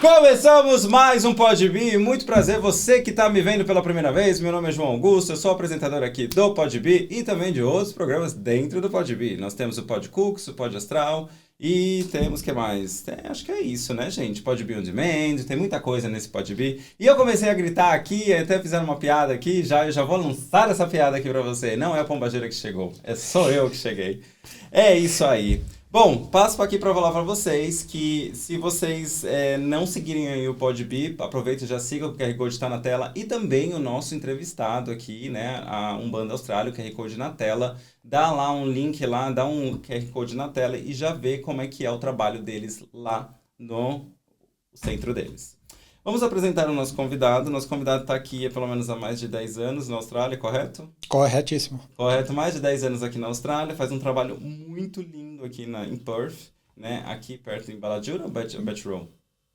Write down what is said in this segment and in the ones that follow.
Começamos mais um Podbi, muito prazer, você que está me vendo pela primeira vez, meu nome é João Augusto, eu sou apresentador aqui do Podbi e também de outros programas dentro do Podbi. Nós temos o Podcooks, o Pod Astral e temos, que mais? Acho que é isso, né, gente? Podbi On Demand, tem muita coisa nesse Podbi. E eu comecei a gritar aqui, até fizeram uma piada aqui, eu já vou lançar essa piada aqui pra você. Não é a pombageira que chegou, sou eu que cheguei. É isso aí. Bom, passo aqui para falar para vocês que se vocês não seguirem aí o Podbi, aproveita e já siga, o QR Code está na tela e também o nosso entrevistado aqui, né, a Umbanda Austrália, o QR Code na tela, dá lá um link lá, dá um QR Code na tela e já vê como é que é o trabalho deles lá no centro deles. Vamos apresentar o nosso convidado está aqui há pelo menos há mais de 10 anos na Austrália, correto? Corretíssimo. Correto, mais de 10 anos aqui na Austrália, faz um trabalho muito lindo aqui em Perth, né? Aqui perto em Balajura ou Bettrow?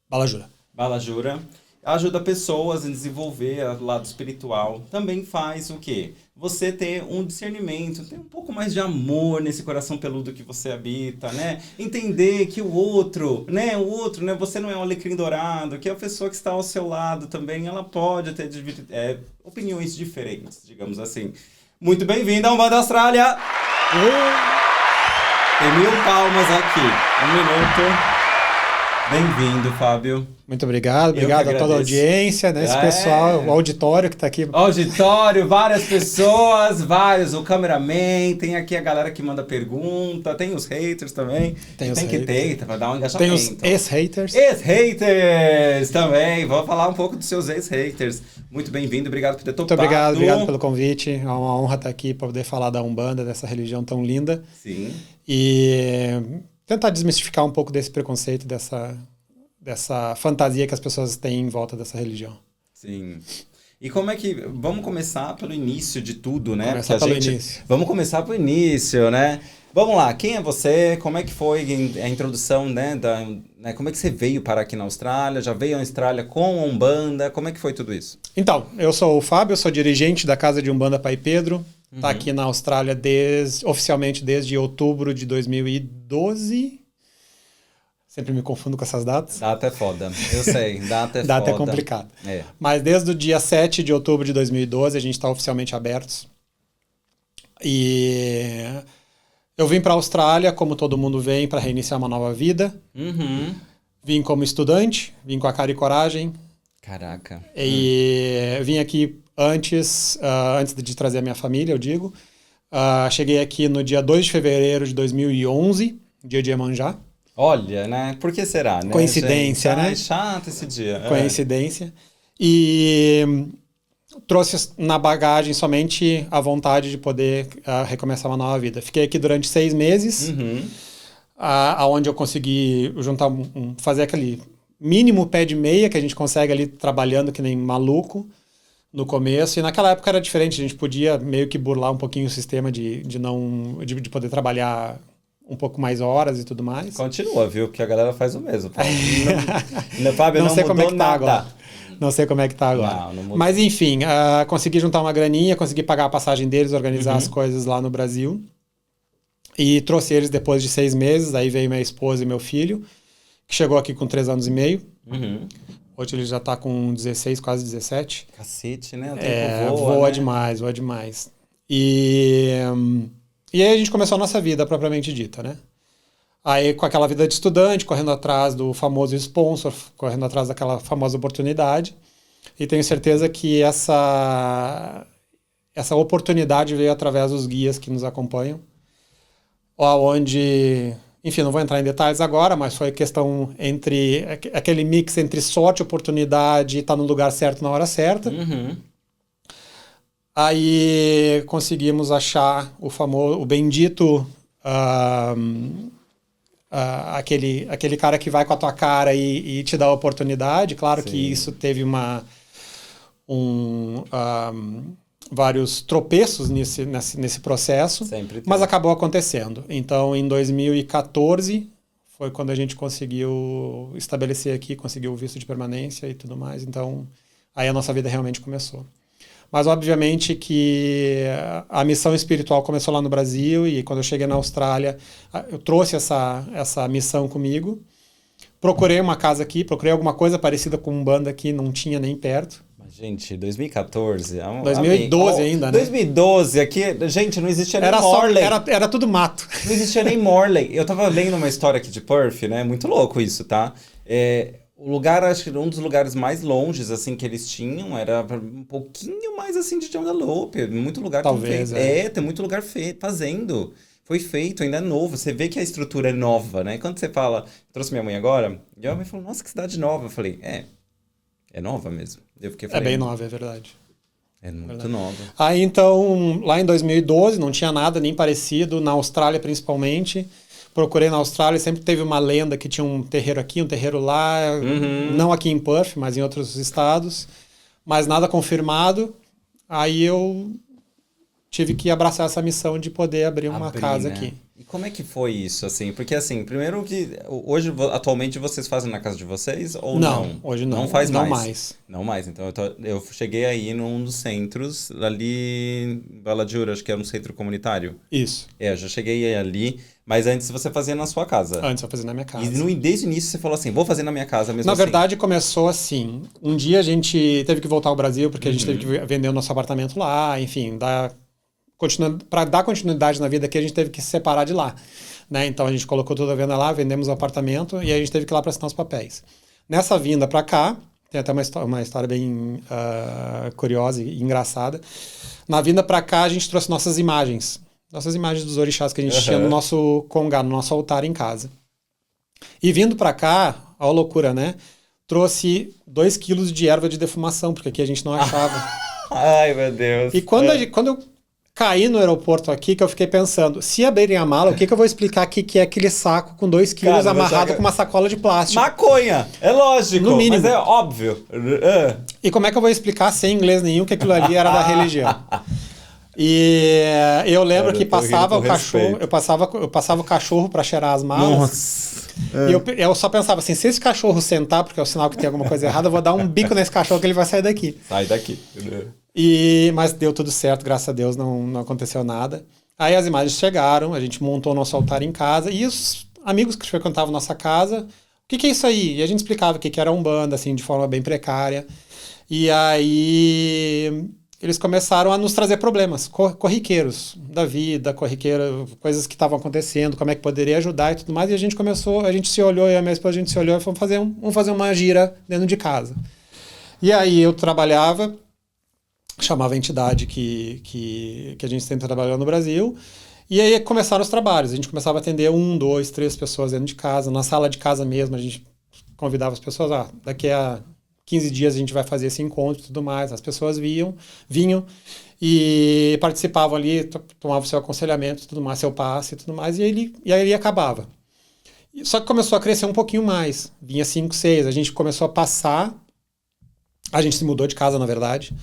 Balajura. Balajura. Ajuda pessoas a desenvolver o lado espiritual. Também faz o quê? Você ter um discernimento, ter um pouco mais de amor nesse coração peludo que você habita, né? Entender que o outro, né? Você não é um alecrim dourado, que a pessoa que está ao seu lado também, ela pode ter opiniões diferentes, digamos assim. Muito bem-vindo ao Umbanda Austrália! Tem 1000 palmas aqui. 1 minuto. Bem-vindo, Fábio. Muito obrigado a toda a audiência, né? Esse pessoal, o auditório que está aqui. Auditório, várias pessoas, o cameraman, tem aqui a galera que manda pergunta, tem os haters também. Tem que ter, para dar um engajamento. Tem os ex-haters. Ex-haters também, vou falar um pouco dos seus ex-haters. Muito bem-vindo, obrigado por ter topado. Muito obrigado pelo convite. É uma honra estar aqui para poder falar da Umbanda, dessa religião tão linda. Sim. E tentar desmistificar um pouco desse preconceito, dessa fantasia que as pessoas têm em volta dessa religião. Sim. E como é que... Vamos começar pelo início de tudo, né? Início. Vamos começar pelo início, né? Vamos lá, quem é você? Como é que foi a introdução, né? Como é que você veio parar aqui na Austrália? Já veio à Austrália com a Umbanda? Como é que foi tudo isso? Então, eu sou o Fábio, eu sou dirigente da Casa de Umbanda Pai Pedro. Está aqui na Austrália oficialmente desde outubro de 2012. Sempre me confundo com essas datas. Data é foda, eu sei, data é foda. Data é complicado. Mas desde o dia 7 de outubro de 2012 a gente está oficialmente abertos. E eu vim para a Austrália, como todo mundo vem, para reiniciar uma nova vida. Vim como estudante, vim com a cara e coragem. Caraca. E vim aqui antes de trazer a minha família, eu digo. Cheguei aqui no dia 2 de fevereiro de 2011, dia de Iemanjá. Olha, né? Por que será, né? Coincidência, gente? né? É chato esse dia. Coincidência. E trouxe na bagagem somente a vontade de poder recomeçar uma nova vida. Fiquei aqui durante 6 meses, onde eu consegui juntar fazer aquele mínimo pé de meia que a gente consegue ali trabalhando que nem maluco no começo. E naquela época era diferente, a gente podia meio que burlar um pouquinho o sistema de poder trabalhar um pouco mais horas e tudo mais. Continua, viu? Porque a galera faz o mesmo. Fábio, não sei como é que tá nada. agora. Não sei como é que tá agora. Não mas enfim, consegui juntar uma graninha, consegui pagar a passagem deles, organizar as coisas lá no Brasil. E trouxe eles depois de 6 meses. Aí veio minha esposa e meu filho, que chegou aqui com 3 anos e meio. Hoje ele já tá com 16, quase 17. Cacete, né? O tempo voa né? demais, voa demais. E aí a gente começou a nossa vida propriamente dita, né? Aí com aquela vida de estudante, correndo atrás do famoso sponsor, correndo atrás daquela famosa oportunidade. E tenho certeza que essa oportunidade veio através dos guias que nos acompanham. Onde, enfim, não vou entrar em detalhes agora, mas foi questão entre aquele mix entre sorte, oportunidade e estar no lugar certo na hora certa. Aí conseguimos achar o bendito, aquele cara que vai com a tua cara e te dá a oportunidade. Claro Sim. que isso teve vários tropeços nesse processo, mas acabou acontecendo. Então, em 2014, foi quando a gente conseguiu estabelecer aqui, conseguiu o visto de permanência e tudo mais. Então, aí a nossa vida realmente começou. Mas, obviamente, que a missão espiritual começou lá no Brasil e quando eu cheguei na Austrália, eu trouxe essa missão comigo, Procurei uma casa aqui, procurei alguma coisa parecida com Umbanda aqui, não tinha nem perto. Gente, 2014... 2012 ainda, né? 2012, aqui, gente, não existia nem Era Morley. Era tudo mato. Não existia nem Morley. Eu tava lendo uma história aqui de Perth, né? Muito louco isso, tá? O lugar, acho que um dos lugares mais longes, assim, que eles tinham era um pouquinho mais, assim, de Joggalope. Muito lugar Talvez, tem muito lugar fazendo. Foi feito, ainda é novo. Você vê que a estrutura é nova, né? Quando você fala... Trouxe minha mãe agora, e minha mãe falou, nossa, que cidade nova. Eu falei, é nova mesmo. É bem nova, é verdade. É muito nova. Aí, então, lá em 2012, não tinha nada nem parecido, na Austrália principalmente. Procurei na Austrália, sempre teve uma lenda que tinha um terreiro aqui, um terreiro lá, não aqui em Perth, mas em outros estados, mas nada confirmado. Aí eu tive que abraçar essa missão de poder abrir uma casa, né? Aqui. E como é que foi isso, assim? Porque, assim, primeiro que hoje, atualmente, vocês fazem na casa de vocês ou não? Não, hoje não. Não faz não mais? mais. Não mais. Então, eu cheguei aí num dos centros, ali em Balladur, acho que é um centro comunitário. Isso. Eu já cheguei ali, mas antes você fazia na sua casa. Antes eu fazia na minha casa. E desde o início você falou assim, vou fazer na minha casa mesmo Na assim. verdade, começou assim. Um dia a gente teve que voltar ao Brasil, porque a gente teve que vender o nosso apartamento lá, enfim, para dar continuidade na vida aqui, a gente teve que se separar de lá. Né? Então a gente colocou tudo à venda lá, vendemos o apartamento e a gente teve que ir lá para assinar os papéis. Nessa vinda para cá, tem até uma história bem curiosa e engraçada. Na vinda para cá, a gente trouxe nossas imagens dos orixás que a gente tinha no nosso congá, no nosso altar em casa. E vindo para cá, ó, loucura, né? Trouxe 2 quilos de erva de defumação, porque aqui a gente não achava. Ai, meu Deus. E quando eu caí no aeroporto aqui, que eu fiquei pensando, se abrirem a mala, o que eu vou explicar aqui que é aquele saco com 2 quilos amarrado com uma sacola de plástico? Maconha! É lógico, no mínimo. mas é óbvio. E como é que eu vou explicar sem inglês nenhum que aquilo ali era da religião? E eu lembro que passava o cachorro, eu passava o cachorro para cheirar as malas. Nossa. E eu só pensava assim, se esse cachorro sentar, porque é o sinal que tem alguma coisa errada, eu vou dar um bico nesse cachorro que ele vai sair daqui. Sai daqui. Mas deu tudo certo, graças a Deus, não aconteceu nada. Aí as imagens chegaram, a gente montou o nosso altar em casa, e os amigos que frequentavam nossa casa, o que é isso aí? E a gente explicava o que era Umbanda, assim, de forma bem precária. E aí eles começaram a nos trazer problemas corriqueiros da vida, coisas que estavam acontecendo, como é que poderia ajudar e tudo mais. E a gente se olhou, eu e a minha esposa, a gente se olhou e fomos fazer uma gira dentro de casa. E aí eu trabalhava, chamava a entidade que a gente sempre trabalhou no Brasil, e aí começaram os trabalhos. A gente começava a atender 1, 2, 3 pessoas dentro de casa, na sala de casa mesmo, a gente convidava as pessoas, daqui a 15 dias a gente vai fazer esse encontro e tudo mais. As pessoas vinham e participavam ali, tomavam seu aconselhamento e tudo mais, seu passe e tudo mais, e aí ele acabava. Só que começou a crescer um pouquinho mais. Vinha 5, 6, a gente começou a passar, a gente se mudou de casa, na verdade.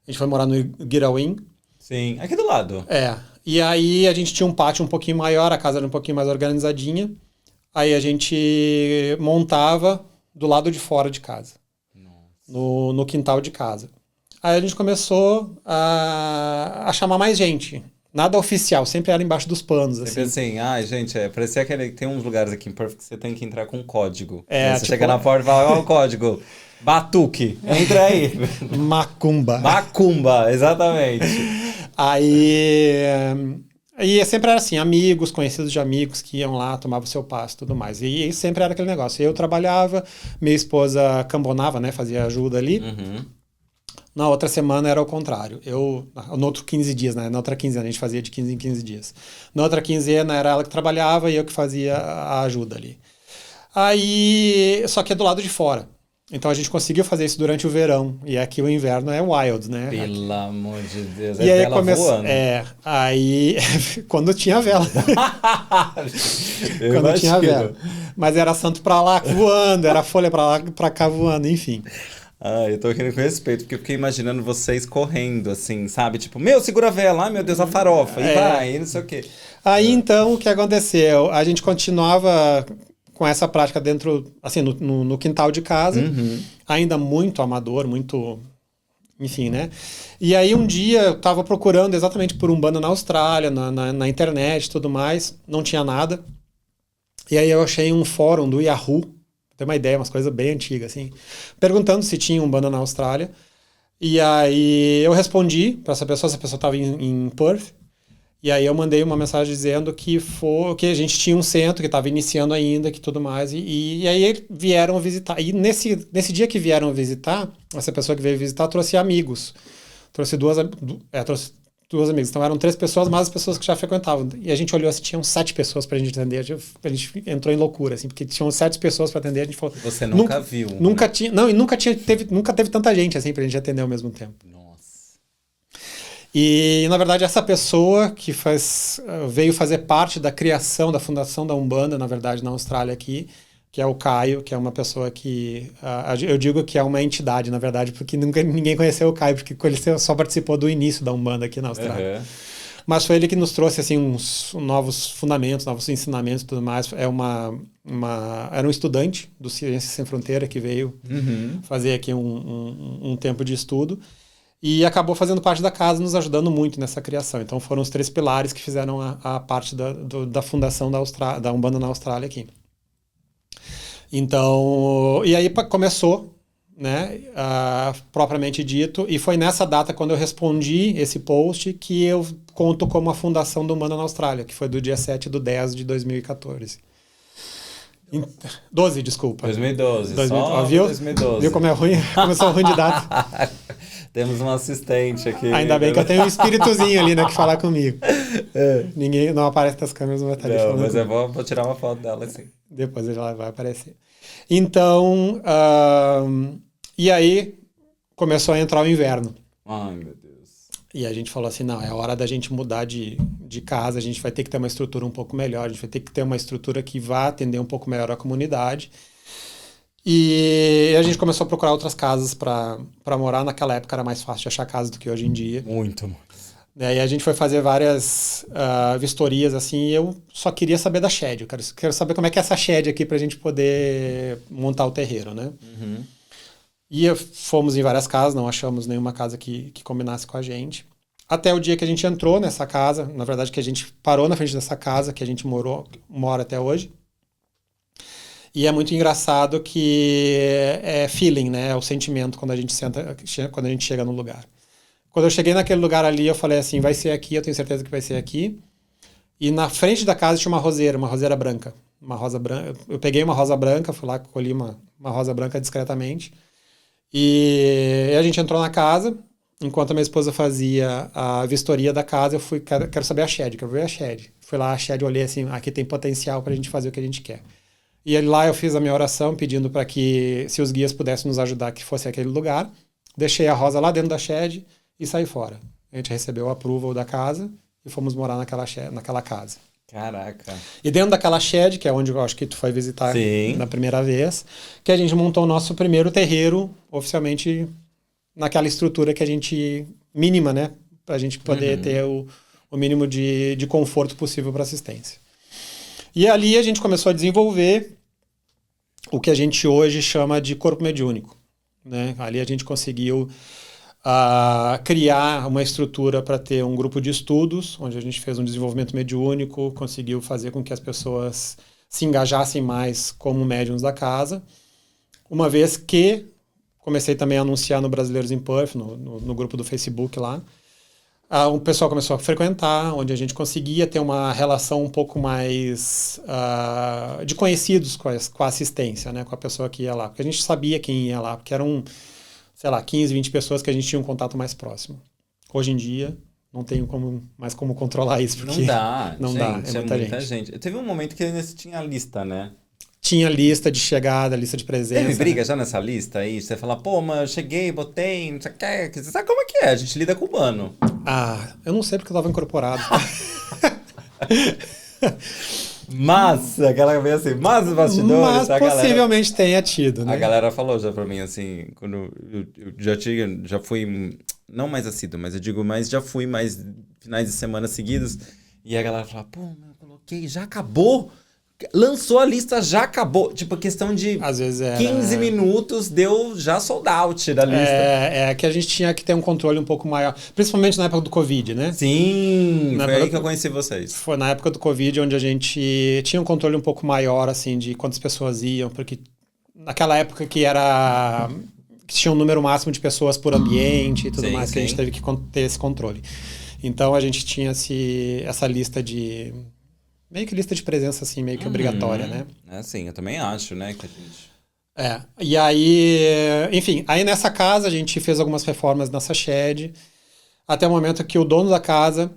A gente foi morar no Girraween. Sim, aqui do lado. E aí a gente tinha um pátio um pouquinho maior, a casa era um pouquinho mais organizadinha. Aí a gente montava do lado de fora de casa. No quintal de casa. Aí a gente começou a chamar mais gente. Nada oficial, sempre era embaixo dos panos. Sempre assim, gente, parecia que tem uns lugares aqui em Perth que você tem que entrar com código. Você tipo, chega na porta e fala, qual é o código? Batuque, entra aí. Macumba, exatamente. E sempre era assim, amigos, conhecidos de amigos que iam lá, tomavam o seu passo e tudo mais. E sempre era aquele negócio. Eu trabalhava, minha esposa cambonava, né? Fazia ajuda ali. Na outra semana era o contrário. No outro 15 dias, né? Na outra quinzena, a gente fazia de 15 em 15 dias. Na outra quinzena era ela que trabalhava e eu que fazia a ajuda ali. Aí, só que é do lado de fora. Então a gente conseguiu fazer isso durante o verão. E aqui o inverno é wild, né? Pelo amor de Deus, e aí vela voando. Aí quando tinha vela. Quando tinha vela. Mas era santo pra lá voando, era folha pra lá pra cá voando, enfim. Eu tô rindo com respeito, porque eu fiquei imaginando vocês correndo, assim, sabe? Tipo, segura a vela, ai meu Deus, a farofa, e vai, não sei o quê. Aí então, o que aconteceu? A gente continuava com essa prática dentro, assim, no quintal de casa, ainda muito amador, muito, enfim, né? E aí um dia eu tava procurando exatamente por Umbanda na Austrália, na internet e tudo mais, não tinha nada. E aí eu achei um fórum do Yahoo, ter uma ideia, umas coisas bem antigas, assim, perguntando se tinha Umbanda na Austrália. E aí eu respondi para essa pessoa estava em Perth. E aí eu mandei uma mensagem dizendo que a gente tinha um centro que estava iniciando ainda, que tudo mais. E aí vieram visitar. E nesse dia que vieram visitar, essa pessoa que veio visitar trouxe amigos. Trouxe duas amigas. Então eram 3 pessoas, mais as pessoas que já frequentavam. E a gente olhou assim, tinham 7 pessoas pra gente atender. A gente entrou em loucura, assim, porque tinham 7 pessoas pra atender. A gente falou... Você nunca viu. Nunca tinha... Não, e nunca teve tanta gente, assim, pra gente atender ao mesmo tempo. Nossa. E, na verdade, essa pessoa que veio fazer parte da criação, da fundação da Umbanda, na verdade, na Austrália aqui, que é o Caio, que é uma pessoa que... eu digo que é uma entidade, na verdade, porque ninguém conheceu o Caio, porque ele só participou do início da Umbanda aqui na Austrália. Uhum. Mas foi ele que nos trouxe assim, uns novos fundamentos, novos ensinamentos e tudo mais. Era um estudante do Ciências Sem Fronteira que veio fazer aqui um tempo de estudo. E acabou fazendo parte da casa, nos ajudando muito nessa criação. Então foram os 3 pilares que fizeram a parte da fundação da Umbanda na Austrália aqui. Então, e aí começou, né, propriamente dito, e foi nessa data, quando eu respondi esse post, que eu conto como a fundação da Umbanda na Austrália, que foi do dia 7/10 de 2014. 12, desculpa. 2012, viu? 2012. Viu como é ruim? Começou ruim de data. Temos um assistente aqui. Ainda bem que eu tenho um espíritozinho ali, né, que falar comigo. Ninguém não aparece nas câmeras, não vai estar ali falando mas comigo. eu vou tirar uma foto dela assim. Depois ela vai aparecer. Então, e aí começou a entrar o inverno. Ai, meu Deus. E a gente falou assim, não, é hora da gente mudar de casa, a gente vai ter que ter uma estrutura um pouco melhor, a gente vai ter que ter uma estrutura que vá atender um pouco melhor a comunidade. E a gente começou a procurar outras casas para morar. Naquela época era mais fácil de achar casa do que hoje em dia. Muito. E aí a gente foi fazer várias vistorias, assim, e eu só queria saber da shed. Eu quero saber como é que é essa shed aqui pra gente poder montar o terreiro, né? Uhum. E fomos em várias casas, não achamos nenhuma casa que combinasse com a gente. Até o dia que a gente entrou nessa casa, na verdade que a gente parou na frente dessa casa, que a gente mora até hoje. E é muito engraçado que é feeling, né? É o sentimento quando a gente quando a gente chega no lugar. Quando eu cheguei naquele lugar ali, eu falei assim, vai ser aqui, eu tenho certeza que vai ser aqui. E na frente da casa tinha uma roseira branca. Uma rosa branca. Eu peguei uma rosa branca, fui lá, colhi uma rosa branca discretamente. E a gente entrou na casa. Enquanto a minha esposa fazia a vistoria da casa, eu fui, quero saber a shed, quero ver a shed. Fui lá, a shed, olhei assim, aqui tem potencial pra gente fazer o que a gente quer. E lá eu fiz a minha oração pedindo para que, se os guias pudessem nos ajudar, que fosse aquele lugar. Deixei a rosa lá dentro da shed e saí fora. A gente recebeu o approval da casa e fomos morar naquela casa. Caraca. E dentro daquela shed, que é onde eu acho que tu foi visitar na primeira vez, que a gente montou o nosso primeiro terreiro, oficialmente naquela estrutura que a gente, mínima, né? Pra gente poder ter o mínimo de conforto possível para assistência. E ali a gente começou a desenvolver o que a gente hoje chama de corpo mediúnico, né? Ali a gente conseguiu criar uma estrutura para ter um grupo de estudos, onde a gente fez um desenvolvimento mediúnico, conseguiu fazer com que as pessoas se engajassem mais como médiuns da casa, uma vez que comecei também a anunciar no Brasileiros em Perth, no grupo do Facebook lá. O pessoal começou a frequentar, onde a gente conseguia ter uma relação um pouco mais de conhecidos com a assistência, né, com a pessoa que ia lá. Porque a gente sabia quem ia lá, porque eram, sei lá, 15, 20 pessoas que a gente tinha um contato mais próximo. Hoje em dia, não tenho mais como controlar isso, porque não dá, é muita gente. Teve um momento que ainda tinha a lista, né? Tinha lista de chegada, lista de presença. Teve briga já nessa lista aí? Você fala, pô, mas eu cheguei, botei, não sei o que. Você sabe como é que é? A gente lida com o humano. Eu não sei porque eu estava incorporado. Mas, aquela vez assim, mas os bastidores... Mas possivelmente tenha tido, né? A galera falou já pra mim, assim, quando eu já fui, não mais assíduo, mas eu digo, mas já fui mais finais de semana seguidos, e a galera fala, pô, eu coloquei, já acabou? Lançou a lista, já acabou. Tipo, questão de às vezes 15 minutos, deu já sold out da lista. É que a gente tinha que ter um controle um pouco maior. Principalmente na época do Covid, né? Sim, foi aí que eu conheci vocês. Foi na época do Covid onde a gente tinha um controle um pouco maior, assim, de quantas pessoas iam, porque naquela época que tinha um número máximo de pessoas por ambiente e tudo mais, que a gente teve que ter esse controle. Então a gente tinha essa lista de... meio que lista de presença, assim, meio que obrigatória, né? Sim, eu também acho, né? Que a gente... E aí, enfim, aí nessa casa a gente fez algumas reformas nessa shed, até o momento que o dono da casa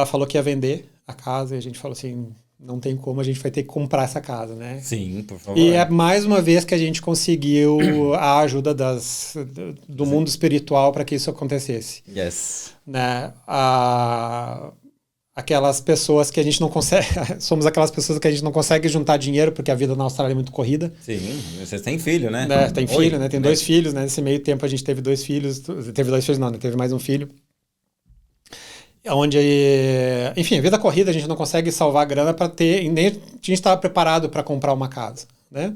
falou que ia vender a casa, e a gente falou assim, não tem como, a gente vai ter que comprar essa casa, né? Sim, por favor. E é mais uma vez que a gente conseguiu a ajuda do mundo espiritual para que isso acontecesse. Yes. Né? Aquelas pessoas que a gente não consegue... Somos aquelas pessoas que a gente não consegue juntar dinheiro porque a vida na Austrália é muito corrida. Sim, vocês têm filho, né? Tem filho, né? Tem 2 filhos, né? Nesse meio tempo a gente teve 2 filhos. Teve 2 filhos não, né? Teve mais um filho. Onde, enfim, a vida corrida a gente não consegue salvar grana para ter... Nem a gente estava preparado para comprar uma casa, né?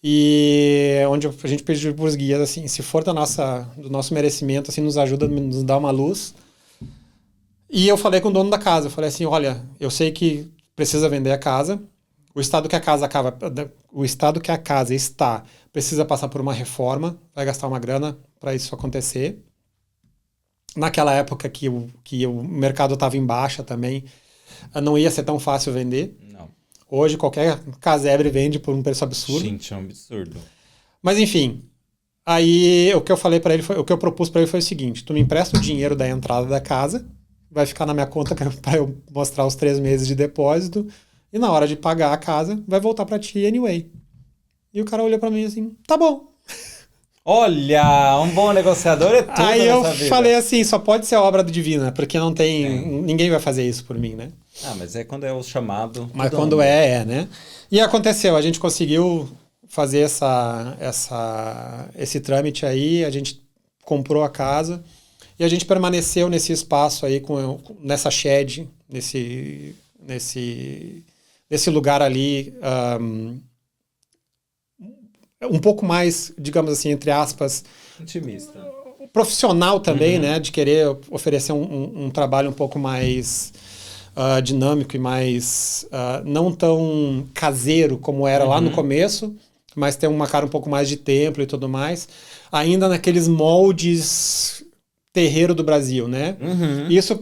E onde a gente pediu para os guias, assim, se for do nosso merecimento, assim, nos ajuda, nos dá uma luz. E eu falei com o dono da casa, eu falei assim, olha, eu sei que precisa vender a casa, o estado que a casa está precisa passar por uma reforma, vai gastar uma grana para isso acontecer. Naquela época que o mercado estava em baixa também, não ia ser tão fácil vender. Não. Hoje qualquer casebre vende por um preço absurdo. Gente, é um absurdo. Mas enfim, aí o que eu falei para ele, o que eu propus para ele foi o seguinte, tu me empresta o dinheiro da entrada da casa, vai ficar na minha conta para eu mostrar os 3 meses de depósito, e na hora de pagar a casa, vai voltar para ti anyway. E o cara olhou para mim assim, tá bom. Olha, um bom negociador é tudo. Aí eu nessa vida. falei assim, só pode ser obra divina, porque não tem... Ninguém vai fazer isso por mim, né? Mas é quando é o chamado. Mas quando né? E aconteceu, a gente conseguiu fazer esse trâmite aí, a gente comprou a casa, e a gente permaneceu nesse espaço aí, nessa shed, nesse lugar ali, um pouco mais, digamos assim, entre aspas... Intimista. Profissional também, né? De querer oferecer um trabalho um pouco mais dinâmico e mais não tão caseiro como era lá no começo, mas ter uma cara um pouco mais de templo e tudo mais. Ainda naqueles moldes... terreiro do Brasil, né? Isso,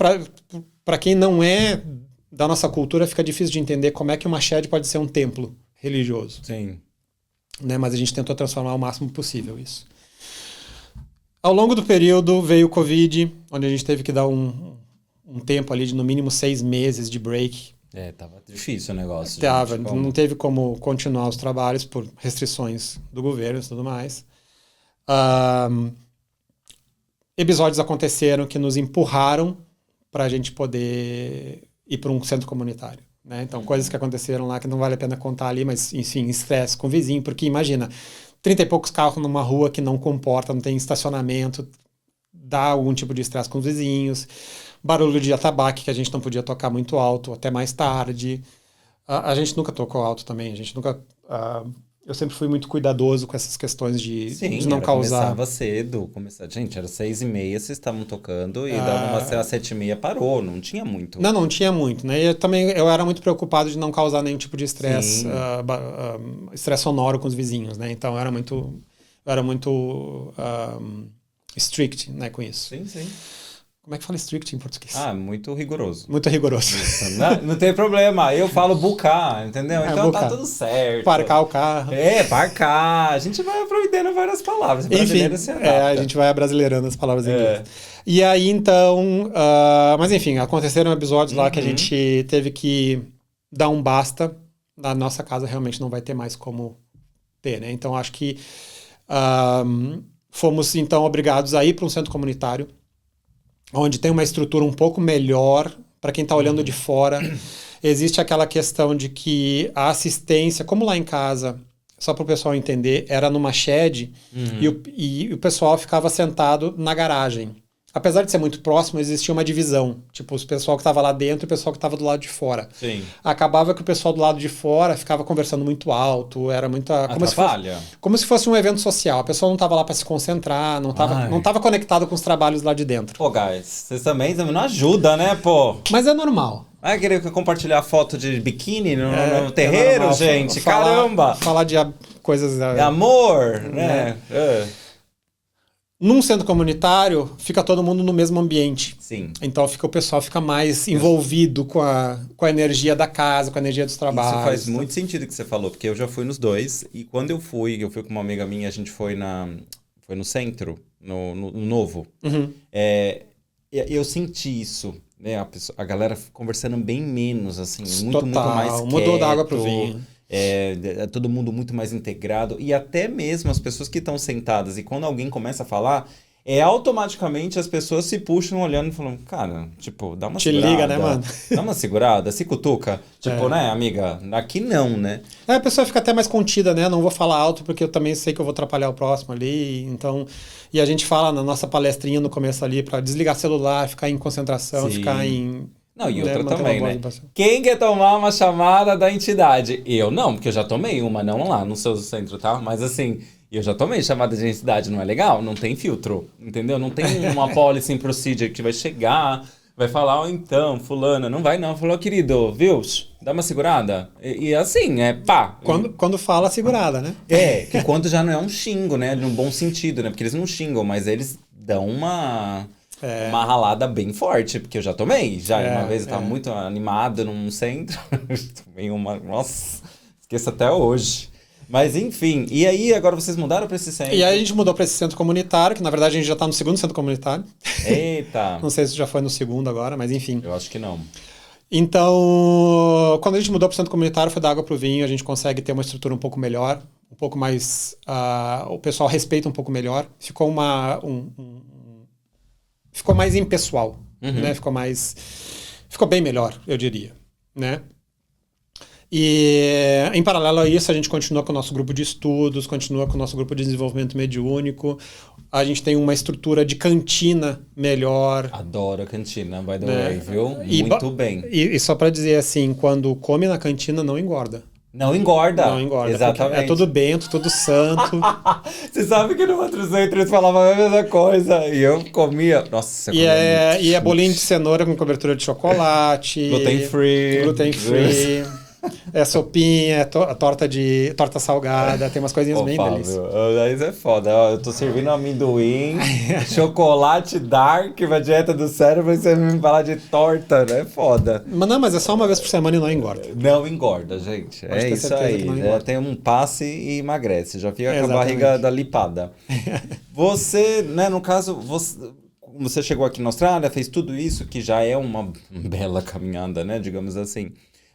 para quem não é da nossa cultura, fica difícil de entender como é que uma shed pode ser um templo religioso. Sim. Né? Mas a gente tentou transformar o máximo possível isso. Ao longo do período veio o Covid, onde a gente teve que dar um tempo ali de no mínimo 6 meses de break. Tava difícil o negócio. Tava, não teve como continuar os trabalhos por restrições do governo e tudo mais. Episódios aconteceram que nos empurraram para a gente poder ir para um centro comunitário. Né? Então, coisas que aconteceram lá que não vale a pena contar ali, mas, enfim, estresse com o vizinho, porque imagina, 30 e poucos carros numa rua que não comporta, não tem estacionamento, dá algum tipo de estresse com os vizinhos, barulho de atabaque que a gente não podia tocar muito alto, até mais tarde. A gente nunca tocou alto também, a gente nunca... eu sempre fui muito cuidadoso com essas questões de não causar... começava cedo. Gente, era 6h30, vocês estavam tocando e dava umas 7h30 parou, não tinha muito. Não tinha muito, né? Eu era muito preocupado de não causar nenhum tipo de estresse estresse sonoro com os vizinhos, né? Então eu era muito strict, né, com isso. Sim. Como é que fala strict em português? Muito rigoroso. Muito rigoroso. Não tem problema. Eu falo bucar, entendeu? Então bucar. Tá tudo certo. Parcar o carro. Parcar. A gente vai aproveitando várias palavras. Enfim, a gente vai abrasileirando as palavras em inglês. E aí, então... mas enfim, aconteceram episódios lá que a gente teve que dar um basta. Na nossa casa realmente não vai ter mais como ter, né? Então, acho que fomos, então, obrigados a ir para um centro comunitário onde tem uma estrutura um pouco melhor para quem está olhando de fora. Existe aquela questão de que a assistência, como lá em casa, só para o pessoal entender, era numa shed e o pessoal ficava sentado na garagem. Apesar de ser muito próximo, existia uma divisão. Tipo, o pessoal que estava lá dentro e o pessoal que estava do lado de fora. Sim. Acabava que o pessoal do lado de fora ficava conversando muito alto, era muita... Como se fosse um evento social. A pessoa não estava lá para se concentrar, não estava conectado com os trabalhos lá de dentro. Pô, guys, vocês também não ajudam, né, pô? Mas é normal. Vai querer compartilhar foto de biquíni no terreiro, gente? Caramba! Falar de coisas... Amor, né? Num centro comunitário, fica todo mundo no mesmo ambiente. Sim. Então o pessoal fica mais envolvido com a energia da casa, com a energia dos trabalhos. Isso faz muito sentido que você falou, porque eu já fui nos dois, e quando eu fui com uma amiga minha, a gente foi no centro, no Novo. Uhum. Eu senti isso, né? A galera conversando bem menos, assim, muito mais quieto. Mudou da água pro vinho. Todo mundo muito mais integrado, e até mesmo as pessoas que estão sentadas, e quando alguém começa a falar, automaticamente as pessoas se puxam olhando e falam, cara, tipo, dá uma segurada. Te liga, né, mano? Dá uma segurada, se cutuca. Tipo, né, amiga, aqui não, né? A pessoa fica até mais contida, né? Não vou falar alto porque eu também sei que eu vou atrapalhar o próximo ali, então... E a gente fala na nossa palestrinha no começo ali pra desligar celular, ficar em concentração, ficar em... Não, e outra também, né? Quem quer tomar uma chamada da entidade? Eu não, porque eu já tomei uma, não lá no seu centro, tá? Mas assim, eu já tomei chamada de entidade, não é legal? Não tem filtro, entendeu? Não tem uma policy and procedure que vai chegar, vai falar, então, fulana, não vai não. Falou, querido, viu? Dá uma segurada. E assim, pá. Quando fala, segurada, né? Que quando já não é um xingo, né? No bom sentido, né? Porque eles não xingam, mas eles dão uma ralada bem forte, porque eu já tomei. Uma vez eu tava muito animado num centro. Tomei uma... Nossa, esqueço até hoje. Mas enfim, e aí agora vocês mudaram para esse centro? E aí a gente mudou para esse centro comunitário, que na verdade a gente já tá no segundo centro comunitário. Eita! Não sei se já foi no segundo agora, mas enfim. Eu acho que não. Então, quando a gente mudou para o centro comunitário, foi da água para o vinho, a gente consegue ter uma estrutura um pouco melhor, um pouco mais... o pessoal respeita um pouco melhor. Ficou ficou mais impessoal, né? Ficou bem melhor, eu diria, né? E, em paralelo a isso, a gente continua com o nosso grupo de estudos, continua com o nosso grupo de desenvolvimento mediúnico. A gente tem uma estrutura de cantina melhor. Adoro a cantina, by the way, viu? Muito bem. E só para dizer assim, quando come na cantina, não engorda. Não engorda. Não engorda. Exatamente. É tudo bento, tudo santo. Você sabe que no outro centro eles falavam a mesma coisa. E eu comia... Nossa, eu comia e é bolinho de cenoura com cobertura de chocolate. Gluten free. É sopinha, é torta salgada, tem umas coisinhas bem delícias. Aí é foda. Eu tô servindo amendoim, chocolate dark, uma dieta do cérebro, e você me falar de torta, né? Foda. Mas é só uma vez por semana e não engorda. Não engorda, gente. É isso aí. Tem um passe e emagrece. Já fica com a barriga da lipada. Você, né, no caso, você chegou aqui na Austrália, fez tudo isso, que já é uma bela caminhada, né? Digamos assim.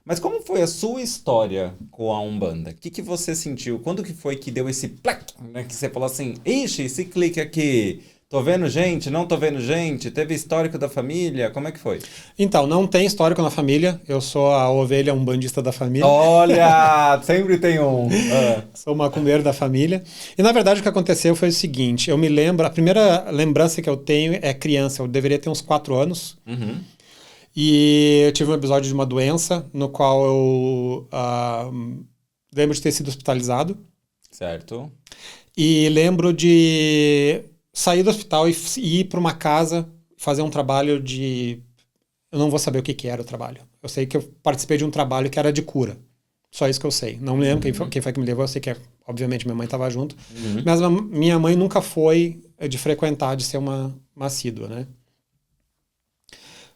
Mas como foi a sua história com a Umbanda? O que você sentiu? Quando que foi que deu esse plaque, né? Que você falou assim, ixi, esse clique aqui, tô vendo gente, não tô vendo gente, teve histórico da família, como é que foi? Então, não tem histórico na família, eu sou a ovelha umbandista da família. Olha, sempre tem um. Sou o macumbeiro da família. E na verdade o que aconteceu foi o seguinte, eu me lembro, a primeira lembrança que eu tenho é criança, eu deveria ter uns 4 anos. Uhum. E eu tive um episódio de uma doença no qual eu lembro de ter sido hospitalizado. Certo. E lembro de sair do hospital e ir para uma casa fazer um trabalho de... Eu não vou saber o que era o trabalho. Eu sei que eu participei de um trabalho que era de cura. Só isso que eu sei. Não lembro quem foi que me levou. Eu sei que, obviamente, minha mãe estava junto. Uhum. Mas minha mãe nunca foi de frequentar, de ser uma assídua, né?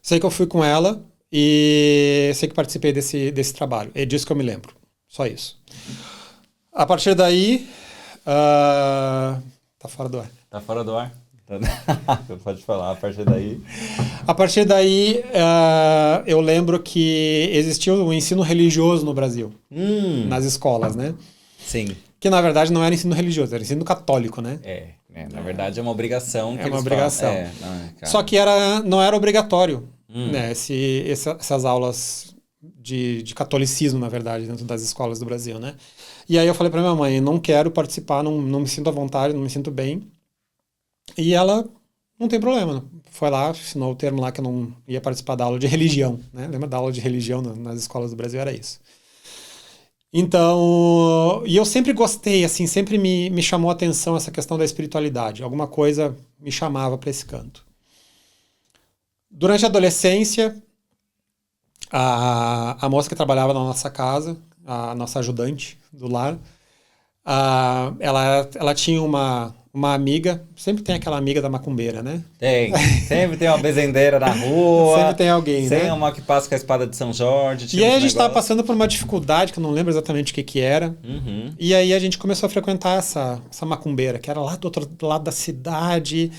Sei que eu fui com ela e sei que participei desse trabalho. É disso que eu me lembro. Só isso. A partir daí... Tá fora do ar. Tá fora do ar? Pode falar, a partir daí... A partir daí, eu lembro que existia o ensino religioso no Brasil. Nas escolas, né? Sim. Que, na verdade, não era ensino religioso, era ensino católico, né? Na verdade é uma obrigação. É uma obrigação. Não, só que não era obrigatório, né? Essas aulas de catolicismo, na verdade, dentro das escolas do Brasil, né? E aí eu falei pra minha mãe, não quero participar, não me sinto à vontade, não me sinto bem. E ela, não tem problema, foi lá, assinou o termo lá que eu não ia participar da aula de religião, né? Lembra da aula de religião nas escolas do Brasil? Era isso. Então, e eu sempre gostei, assim, sempre me chamou a atenção essa questão da espiritualidade. Alguma coisa me chamava para esse canto. Durante a adolescência, a moça que trabalhava na nossa casa, a nossa ajudante do lar, Ela tinha uma amiga, sempre tem aquela amiga da macumbeira, né? Sempre tem uma bezendeira na rua. Sempre tem alguém, né? Tem uma que passa com a espada de São Jorge. E aí a gente tava passando por uma dificuldade, que eu não lembro exatamente o que era. E aí a gente começou a frequentar essa macumbeira, que era lá do outro lado da cidade.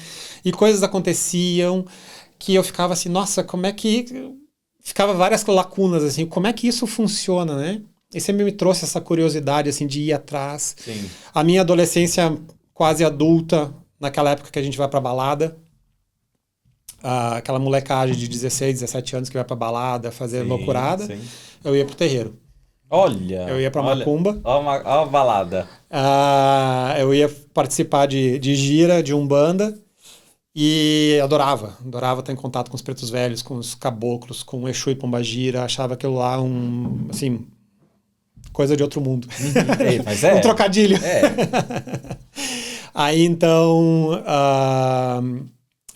E coisas aconteciam que eu ficava assim, nossa, como é que... Ficava várias lacunas, assim, como é que isso funciona, né? E sempre me trouxe essa curiosidade, assim, de ir atrás. Sim. A minha adolescência quase adulta, naquela época que a gente vai pra balada, aquela molecagem de 16, 17 anos que vai pra balada fazer loucurada, eu ia pro terreiro. Olha! Eu ia pra macumba. Ó a balada. Eu ia participar de gira, de umbanda, e adorava estar em contato com os pretos velhos, com os caboclos, com Exu e Pombagira, achava aquilo lá assim, coisa de outro mundo. Mas um trocadilho. Aí então,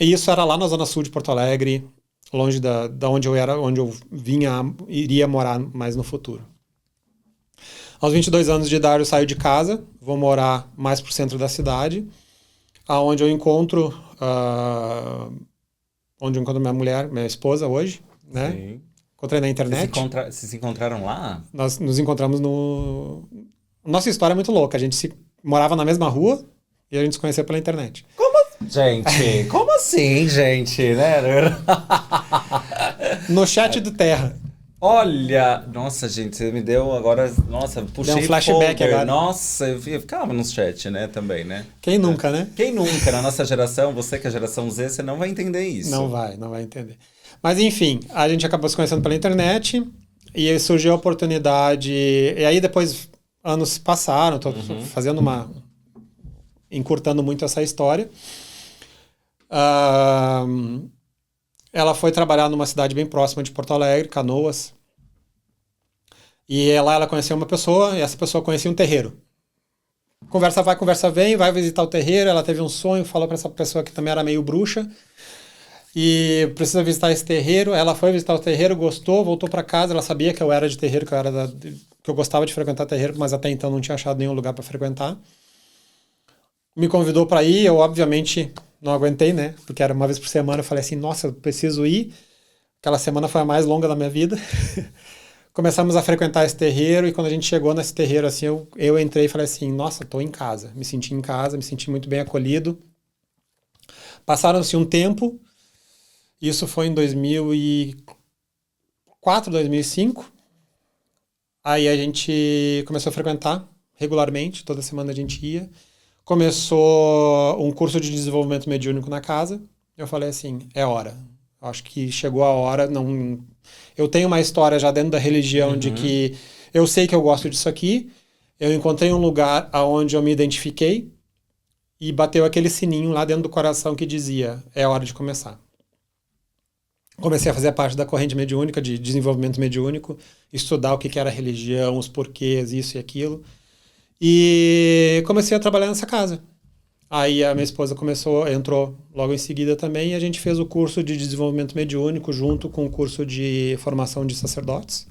isso era lá na zona sul de Porto Alegre, longe da onde eu era, onde eu iria morar mais no futuro. Aos 22 anos de idade eu saio de casa, vou morar mais pro centro da cidade, onde eu encontro minha mulher, minha esposa hoje, né? Sim. Encontrei na internet. Vocês se encontraram lá? Nós nos encontramos Nossa história é muito louca. A gente morava na mesma rua e a gente se conheceu pela internet. Gente, como assim, gente? Né? No chat do Terra. Olha, nossa, gente, você me deu agora, nossa, puxei deu um flashback folder. agora. Nossa, eu ficava no chat, né, também, né? Quem nunca, né? Quem nunca, na nossa geração, você que é a geração Z, você não vai entender isso. Não vai entender. Mas enfim, a gente acabou se conhecendo pela internet e aí surgiu a oportunidade, e aí depois anos se passaram, tô fazendo encurtando muito essa história. Ela foi trabalhar numa cidade bem próxima de Porto Alegre, Canoas. E lá ela conheceu uma pessoa, e essa pessoa conhecia um terreiro. Conversa vai, conversa vem, vai visitar o terreiro. Ela teve um sonho, falou para essa pessoa que também era meio bruxa. E precisa visitar esse terreiro. Ela foi visitar o terreiro, gostou, voltou para casa. Ela sabia que eu era de terreiro, que eu gostava de frequentar terreiro, mas até então não tinha achado nenhum lugar para frequentar. Me convidou para ir, eu obviamente não aguentei, né? Porque era uma vez por semana, eu falei assim, nossa, eu preciso ir. Aquela semana foi a mais longa da minha vida. Começamos a frequentar esse terreiro e quando a gente chegou nesse terreiro, assim, eu entrei e falei assim, nossa, tô em casa. Me senti em casa, me senti muito bem acolhido. Passaram-se um tempo, isso foi em 2004, 2005. Aí a gente começou a frequentar regularmente, toda semana a gente ia. Começou um curso de desenvolvimento mediúnico na casa. Eu falei assim, é hora. Acho que chegou a hora. Não... Eu tenho uma história já dentro da religião de que eu sei que eu gosto disso aqui. Eu encontrei um lugar onde eu me identifiquei e bateu aquele sininho lá dentro do coração que dizia, é hora de começar. Comecei a fazer parte da corrente mediúnica, de desenvolvimento mediúnico, estudar o que era religião, os porquês, isso e aquilo. E comecei a trabalhar nessa casa. Aí a minha esposa entrou logo em seguida também, e a gente fez o curso de desenvolvimento mediúnico junto com o curso de formação de sacerdotes,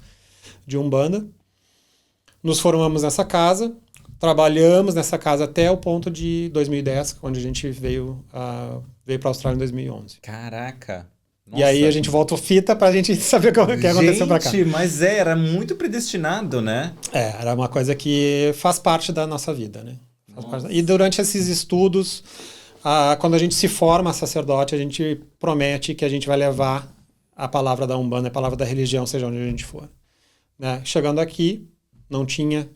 de Umbanda. Nos formamos nessa casa, trabalhamos nessa casa até o ponto de 2010, onde a gente veio para a Austrália em 2011. Caraca! Nossa. E aí a gente volta o fita pra gente saber o que aconteceu pra cá. Gente, mas era muito predestinado, né? Era uma coisa que faz parte da nossa vida, né? E durante esses estudos, quando a gente se forma sacerdote, a gente promete que a gente vai levar a palavra da Umbanda, a palavra da religião, seja onde a gente for. Né? Chegando aqui, não tinha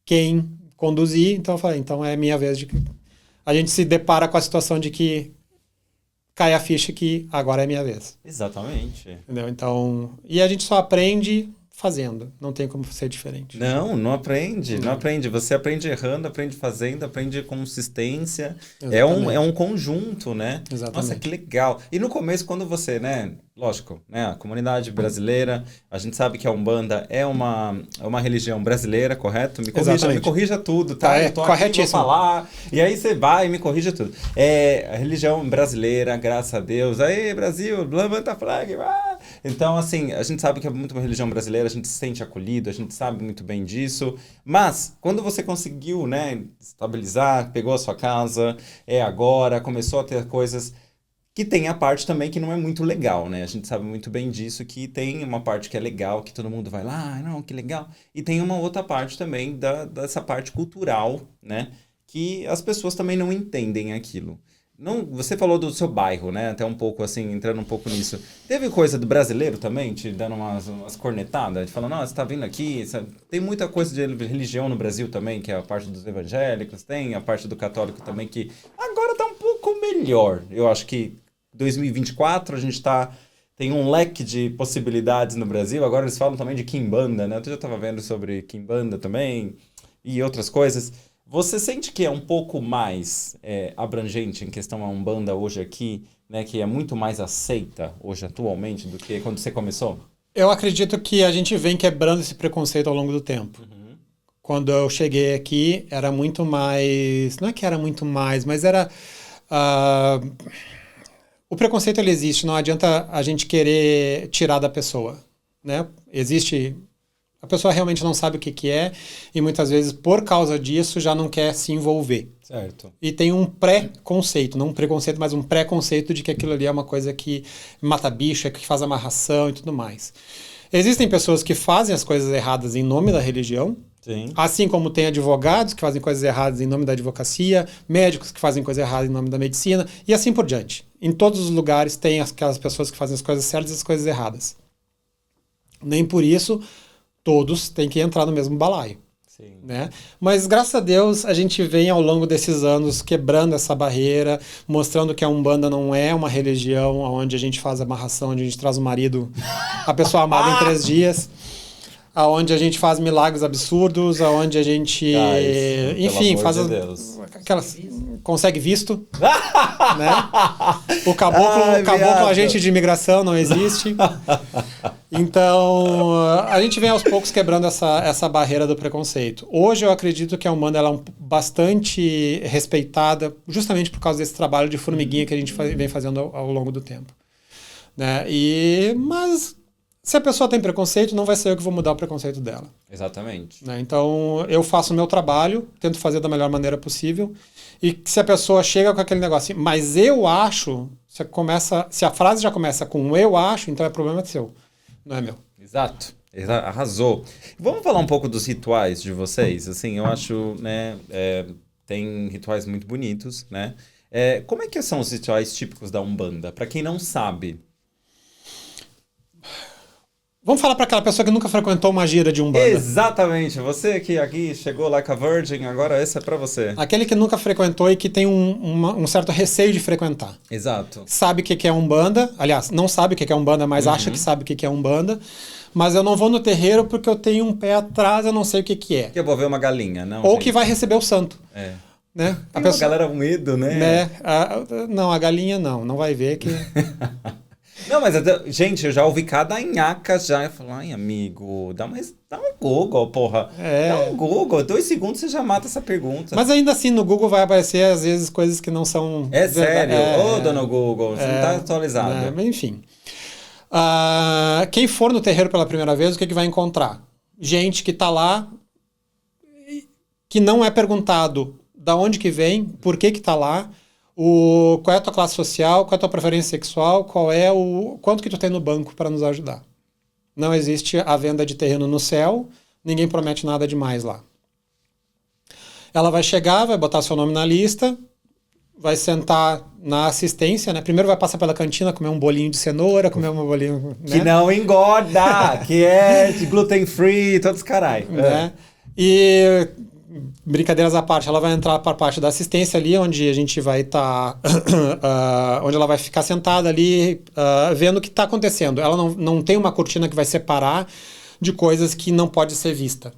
quem conduzir, então eu falei, então é minha vez de... A gente se depara com a situação de que cai a ficha que agora é minha vez. Exatamente. Entendeu? Então, e a gente só aprende fazendo. Não tem como ser diferente. Não aprende. Não aprende. Você aprende errando, aprende fazendo, aprende consistência. É um conjunto, né? Exatamente. Nossa, que legal. E no começo, quando você, né, lógico, né? A comunidade brasileira, a gente sabe que a Umbanda é uma religião brasileira, correto? Me corrija tudo, tá? Eu tô aqui, vou falar, e aí você vai e me corrija tudo. É a religião brasileira, graças a Deus. Aí, Brasil, levanta a flag. Então, assim, a gente sabe que é muito uma religião brasileira, a gente se sente acolhido, a gente sabe muito bem disso. Mas, quando você conseguiu, né, estabilizar, pegou a sua casa, agora, começou a ter coisas... Que tem a parte também que não é muito legal, né? A gente sabe muito bem disso, que tem uma parte que é legal, que todo mundo vai lá, não, que legal. E tem uma outra parte também dessa parte cultural, né? Que as pessoas também não entendem aquilo. Não, você falou do seu bairro, né? Até um pouco assim, entrando um pouco nisso. Teve coisa do brasileiro também, te dando umas cornetadas, falando, não, você tá vindo aqui, sabe? Tem muita coisa de religião no Brasil também, que é a parte dos evangélicos, tem a parte do católico também, que agora tá um pouco melhor. Eu acho que 2024 a gente tem um leque de possibilidades no Brasil. Agora eles falam também de Quimbanda, né? Eu já estava vendo sobre Quimbanda também e outras coisas. Você sente que é um pouco mais abrangente em questão a Umbanda hoje aqui, né? Que é muito mais aceita hoje atualmente do que quando você começou? Eu acredito que a gente vem quebrando esse preconceito ao longo do tempo. Uhum. Quando eu cheguei aqui, era muito mais... Não é que era muito mais, mas era... O preconceito, ele existe, não adianta a gente querer tirar da pessoa, né? Existe... A pessoa realmente não sabe o que é e muitas vezes, por causa disso, já não quer se envolver. Certo. E tem um pré-conceito, não um preconceito, mas um pré-conceito de que aquilo ali é uma coisa que mata bicho, que faz amarração e tudo mais. Existem pessoas que fazem as coisas erradas em nome da religião, sim. Assim como tem advogados que fazem coisas erradas em nome da advocacia, médicos que fazem coisas erradas em nome da medicina, e assim por diante. Em todos os lugares tem aquelas pessoas que fazem as coisas certas e as coisas erradas. Nem por isso todos têm que entrar no mesmo balaio. Sim. Né? Mas, graças a Deus, a gente vem ao longo desses anos quebrando essa barreira, mostrando que a Umbanda não é uma religião onde a gente faz amarração, onde a gente traz o marido, a pessoa amada em 3 dias, aonde a gente faz milagres absurdos, aonde a gente, enfim, faz aquelas... Consegue visto, né? O caboclo agente de imigração não existe. Então, a gente vem aos poucos quebrando essa barreira do preconceito. Hoje eu acredito que a Umbanda ela é bastante respeitada, justamente por causa desse trabalho de formiguinha que a gente vem fazendo ao longo do tempo. Né? Mas se a pessoa tem preconceito, não vai ser eu que vou mudar o preconceito dela. Exatamente. Né? Então, eu faço o meu trabalho, tento fazer da melhor maneira possível. E se a pessoa chega com aquele negócio assim, mas eu acho, se a frase já começa com eu acho, então é problema seu, não é meu. Exato. Arrasou. Vamos falar um pouco dos rituais de vocês? Assim, eu acho, né, tem rituais muito bonitos, né? Como é que são os rituais típicos da Umbanda? Para quem não sabe. Vamos falar para aquela pessoa que nunca frequentou uma gira de Umbanda. Exatamente. Você que aqui chegou like a virgin, agora essa é para você. Aquele que nunca frequentou e que tem um certo receio de frequentar. Exato. Sabe o que é Umbanda. Aliás, não sabe o que é Umbanda, mas acha que sabe o que é Umbanda. Mas eu não vou no terreiro porque eu tenho um pé atrás, eu não sei o que é. Que eu vou ver uma galinha, não? Ou gente. Que vai receber o santo. Né? A galera com medo, né? Não, a galinha não vai ver que... Não, mas, gente, eu já ouvi cada nhaca já. Eu falo, ai, amigo, dá um Google, porra. Dá um Google, 2 segundos você já mata essa pergunta. Mas ainda assim, no Google vai aparecer, às vezes, coisas que não são... Sério? Ô, dona Google, você não tá atualizado. Enfim. Quem for no terreiro pela primeira vez, o que vai encontrar? Gente que tá lá, que não é perguntado da onde que vem, por que tá lá, qual é a tua classe social, qual é a tua preferência sexual, quanto que tu tem no banco para nos ajudar. Não existe a venda de terreno no céu, ninguém promete nada demais lá. Ela vai chegar, vai botar seu nome na lista, vai sentar na assistência, né? Primeiro vai passar pela cantina, comer um bolinho de cenoura, comer um bolinho... Né? Que não engorda, que é de gluten free, todos carai. Né? E... Brincadeiras à parte, ela vai entrar para a parte da assistência ali, onde a gente vai estar, onde ela vai ficar sentada ali, vendo o que está acontecendo. Ela não tem uma cortina que vai separar de coisas que não pode ser vista.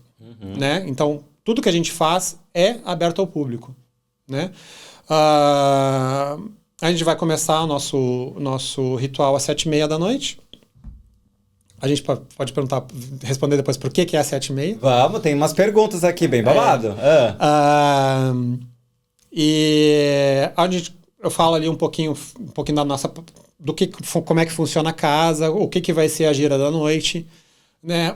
Né? Então, tudo que a gente faz é aberto ao público. Né? A gente vai começar o nosso ritual às 7h30 da noite. A gente pode responder depois por que é às 7h30. Vamos, tem umas perguntas aqui, bem babado. E eu falo ali um pouquinho da nossa... como é que funciona a casa, o que vai ser a gira da noite, né?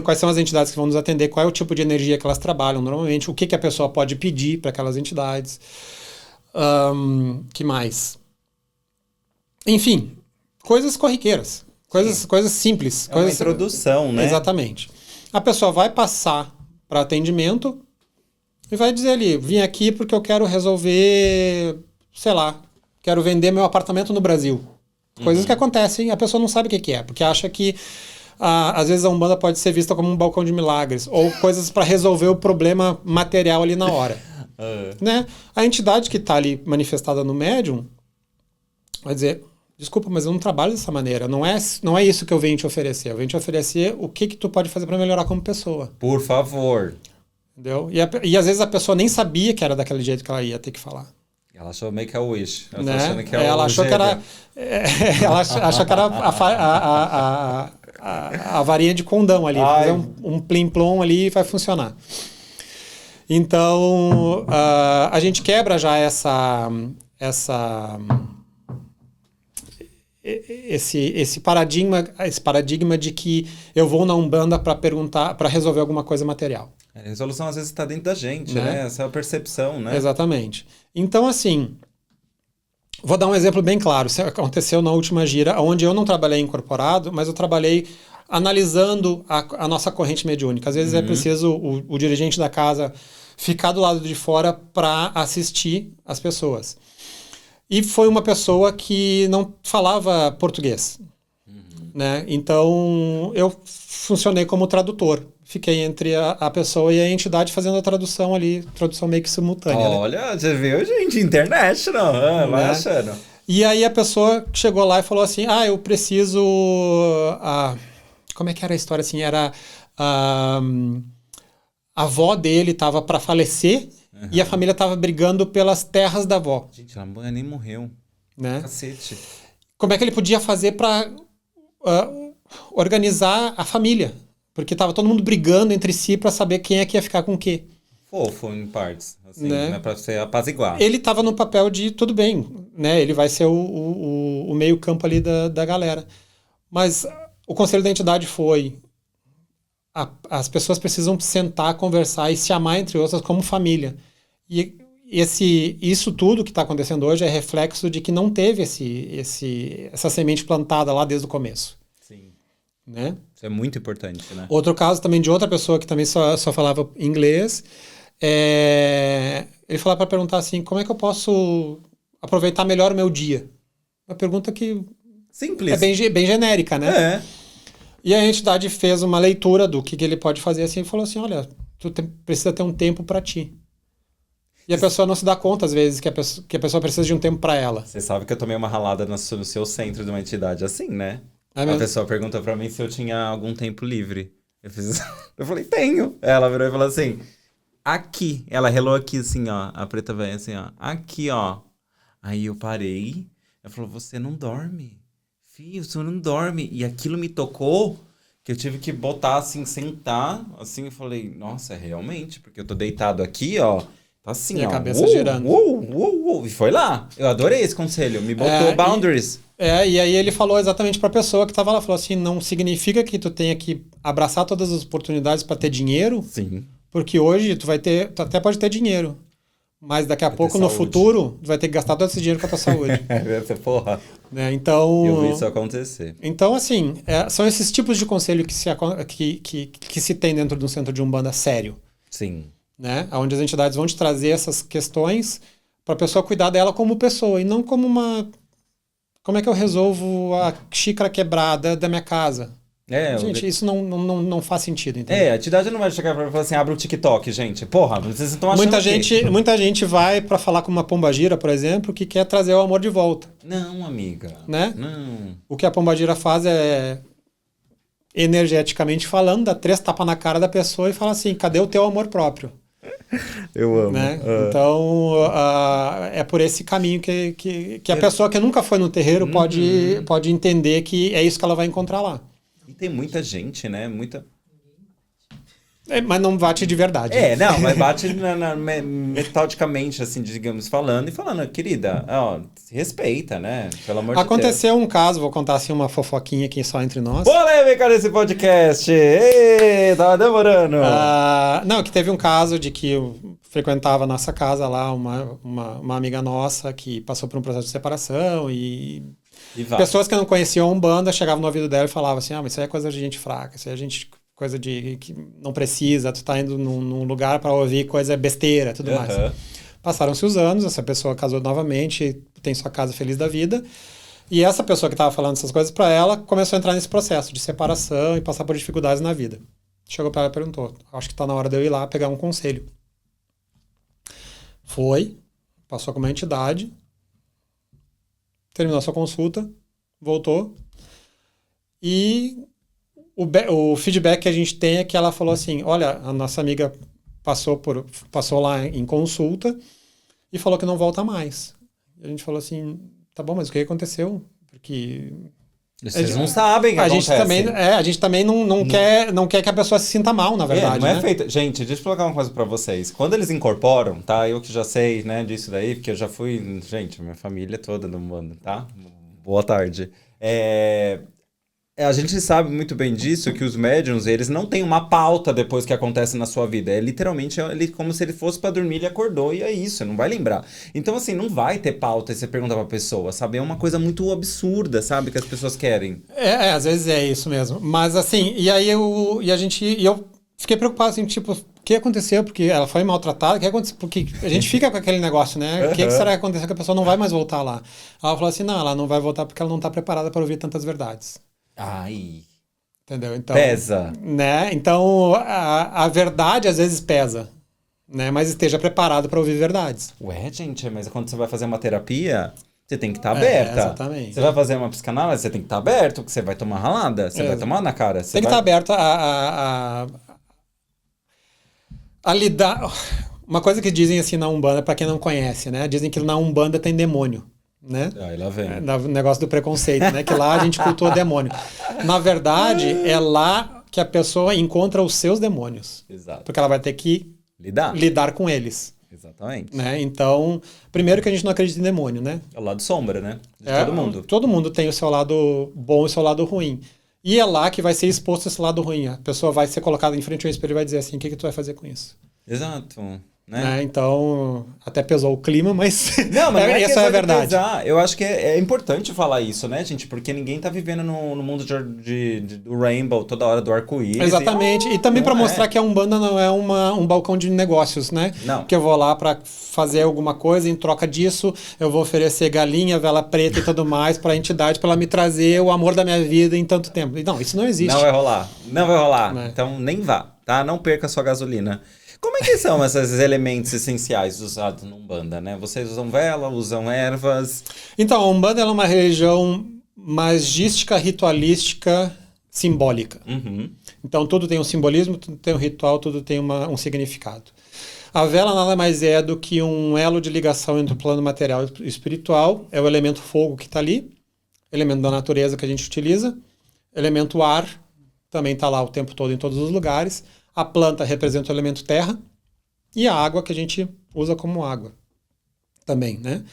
Quais são as entidades que vão nos atender, qual é o tipo de energia que elas trabalham normalmente, o que a pessoa pode pedir para aquelas entidades. Que mais? Enfim, coisas corriqueiras, coisas simples. Uma introdução, né? Exatamente. A pessoa vai passar para atendimento e vai dizer ali, vim aqui porque eu quero resolver, sei lá, quero vender meu apartamento no Brasil. Coisas que acontecem, a pessoa não sabe o que é, porque acha que às vezes a Umbanda pode ser vista como um balcão de milagres, ou coisas para resolver o problema material ali na hora. Né? A entidade que está ali manifestada no médium vai dizer, desculpa, mas eu não trabalho dessa maneira, não é isso que eu venho te oferecer, eu venho te oferecer o que tu pode fazer para melhorar como pessoa. Por favor. Entendeu? E às vezes a pessoa nem sabia que era daquele jeito que ela ia ter que falar. Ela achou meio que a Wish. Ela achou que era a varinha de condão ali. Fazer um plim-plom ali e vai funcionar. Então, a gente quebra já esse paradigma de que eu vou na Umbanda para perguntar, para resolver alguma coisa material. A resolução às vezes está dentro da gente, né? Essa é a percepção, né? Exatamente. Então, assim, vou dar um exemplo bem claro. Isso aconteceu na última gira, onde eu não trabalhei incorporado, mas eu trabalhei analisando a nossa corrente mediúnica. Às vezes é preciso o dirigente da casa ficar do lado de fora para assistir as pessoas. E foi uma pessoa que não falava português. Né? Então, eu funcionei como tradutor. Fiquei entre a pessoa e a entidade fazendo a tradução ali, tradução meio que simultânea. Olha, né? Você viu, gente, international, vai achando. E aí a pessoa chegou lá e falou assim, eu preciso... como é que era a história assim? Era... a avó dele estava para falecer e a família estava brigando pelas terras da avó. Gente, a mãe nem morreu. Né? Cacete. Como é que ele podia fazer para organizar a família? Porque tava todo mundo brigando entre si para saber quem é que ia ficar com o quê. Fofo, em partes. Assim, né? Para você apaziguar. Ele tava no papel de, tudo bem, né? Ele vai ser o meio campo ali da galera. Mas o conselho da entidade foi... as pessoas precisam sentar, conversar e se amar entre outras como família. E isso tudo que está acontecendo hoje é reflexo de que não teve essa semente plantada lá desde o começo. Sim. Né? Isso é muito importante, né? Outro caso também de outra pessoa que também só falava inglês. Ele falava para perguntar assim, como é que eu posso aproveitar melhor o meu dia? Uma pergunta que simples. É bem genérica, né? É. E a entidade fez uma leitura do que ele pode fazer assim e falou assim, olha, precisa ter um tempo para ti. E a pessoa não se dá conta, às vezes, que a pessoa precisa de um tempo para ela. Você sabe que eu tomei uma ralada no seu centro de uma entidade assim, né? É mesmo? A pessoa perguntou pra mim se eu tinha algum tempo livre. Eu falei, tenho. Ela virou e falou assim, aqui. Ela relou aqui assim, ó. A preta velha assim, ó. Aqui, ó. Aí eu parei. Ela falou, você não dorme. Filho, você não dorme. E aquilo me tocou, que eu tive que botar assim, sentar. Assim, eu falei, nossa, realmente. Porque eu tô deitado aqui, ó. Tá assim, e ó. a cabeça girando. E foi lá. Eu adorei esse conselho. Me botou boundaries. E aí ele falou exatamente para a pessoa que estava lá, falou assim, não significa que tu tenha que abraçar todas as oportunidades para ter dinheiro, Sim. Porque hoje tu até pode ter dinheiro, mas daqui a pouco no futuro tu vai ter que gastar todo esse dinheiro com a tua saúde. Porra. Né? Então, eu vi isso acontecer. Então, assim, são esses tipos de conselho que se tem dentro de um centro de Umbanda sério. Sim. Né? Onde as entidades vão te trazer essas questões para a pessoa cuidar dela como pessoa e não como uma... Como é que eu resolvo a xícara quebrada da minha casa? Gente, isso não faz sentido, entendeu? A entidade não vai chegar pra falar assim, abre o TikTok, gente. Porra, vocês estão achando muita gente vai para falar com uma pombagira, por exemplo, que quer trazer o amor de volta. Não, amiga. Né? Não. O que a pombagira faz é, energeticamente falando, dá 3 tapas na cara da pessoa e fala assim, cadê o teu amor próprio? Eu amo. Né? Então, é por esse caminho que a pessoa que nunca foi no terreiro pode entender que é isso que ela vai encontrar lá. E tem muita gente, né? Muita... Mas não bate de verdade. Não, mas bate metodicamente, assim, digamos, falando, querida, ó, se respeita, né? Pelo amor de Deus. Aconteceu um caso, vou contar assim uma fofoquinha aqui só entre nós. Polêmica nesse podcast! Ei, tava demorando! Não, que teve um caso de que eu frequentava a nossa casa lá, uma amiga nossa que passou por um processo de separação e pessoas que não conheciam a Umbanda chegavam no ouvido dela e falavam assim, mas isso aí é coisa de gente fraca, isso aí é coisa de que não precisa, tu tá indo num lugar para ouvir coisa besteira, tudo mais. Passaram-se os anos, essa pessoa casou novamente, tem sua casa feliz da vida, e essa pessoa que estava falando essas coisas para ela começou a entrar nesse processo de separação e passar por dificuldades na vida. Chegou para ela e perguntou, acho que tá na hora de eu ir lá pegar um conselho. Foi, passou com uma entidade, terminou a sua consulta, voltou, e o feedback que a gente tem é que ela falou assim, olha, a nossa amiga passou lá em consulta e falou que não volta mais. E a gente falou assim, tá bom, mas o que aconteceu? Porque... Vocês não sabem o que acontece. A gente também não quer que a pessoa se sinta mal, na verdade. Não é feito. Gente, deixa eu colocar uma coisa pra vocês. Quando eles incorporam, tá? Eu que já sei, né, disso daí, porque eu já fui... Gente, minha família toda no mundo, tá? Boa tarde. A gente sabe muito bem disso, que os médiums, eles não têm uma pauta depois que acontece na sua vida. É literalmente como se ele fosse pra dormir, ele acordou e é isso, não vai lembrar. Então, assim, não vai ter pauta e você pergunta pra pessoa, sabe? É uma coisa muito absurda, sabe? Que as pessoas querem. Às vezes é isso mesmo. Mas, assim, eu fiquei preocupado, assim, tipo, o que aconteceu? Porque ela foi maltratada, o que aconteceu? Porque a gente fica com aquele negócio, né? O que será que aconteceu que a pessoa não vai mais voltar lá? Ela falou assim, não, ela não vai voltar porque ela não tá preparada para ouvir tantas verdades. Ai. Entendeu? Então, pesa. Né? Então, a verdade às vezes pesa, né? Mas esteja preparado para ouvir verdades. Ué, gente, mas quando você vai fazer uma terapia, você tem que estar aberta. Exatamente. Você vai fazer uma psicanálise, você tem que estar aberto, porque você vai tomar ralada, você vai tomar na cara. Tem que estar aberto a lidar... Uma coisa que dizem assim na Umbanda, para quem não conhece, né? Dizem que na Umbanda tem demônio. Né? Aí lá vem. O negócio do preconceito, né? Que lá a gente cultua demônio. Na verdade, é lá que a pessoa encontra os seus demônios. Exato. Porque ela vai ter que lidar com eles. Exatamente. Né? Então, primeiro que a gente não acredita em demônio, né? É o lado sombra, né? De todo mundo. Todo mundo tem o seu lado bom e o seu lado ruim. E é lá que vai ser exposto esse lado ruim. A pessoa vai ser colocada em frente ao espelho e vai dizer assim, o que tu vai fazer com isso? Exato. Né? Então, até pesou o clima, mas não é essa é a verdade. Pesar. Eu acho que é importante falar isso, né, gente? Porque ninguém tá vivendo no mundo do rainbow, toda hora do arco-íris. Exatamente. E também para mostrar que a Umbanda não é um balcão de negócios, né? Não. Que eu vou lá para fazer alguma coisa, em troca disso, eu vou oferecer galinha, vela preta e tudo mais para a entidade, para ela me trazer o amor da minha vida em tanto tempo. Não, isso não existe. Não vai rolar. Não vai rolar. Não. Então, nem vá, tá? Não perca a sua gasolina. Como é que são esses elementos essenciais usados na Umbanda, né? Vocês usam vela, usam ervas? Então, a Umbanda é uma religião magística, ritualística, simbólica. Então, tudo tem um simbolismo, tudo tem um ritual, tudo tem um significado. A vela nada mais é do que um elo de ligação entre o plano material e o espiritual. É o elemento fogo que está ali, elemento da natureza que a gente utiliza, elemento ar, também está lá o tempo todo em todos os lugares. A planta representa o elemento terra e a água que a gente usa como água também, né?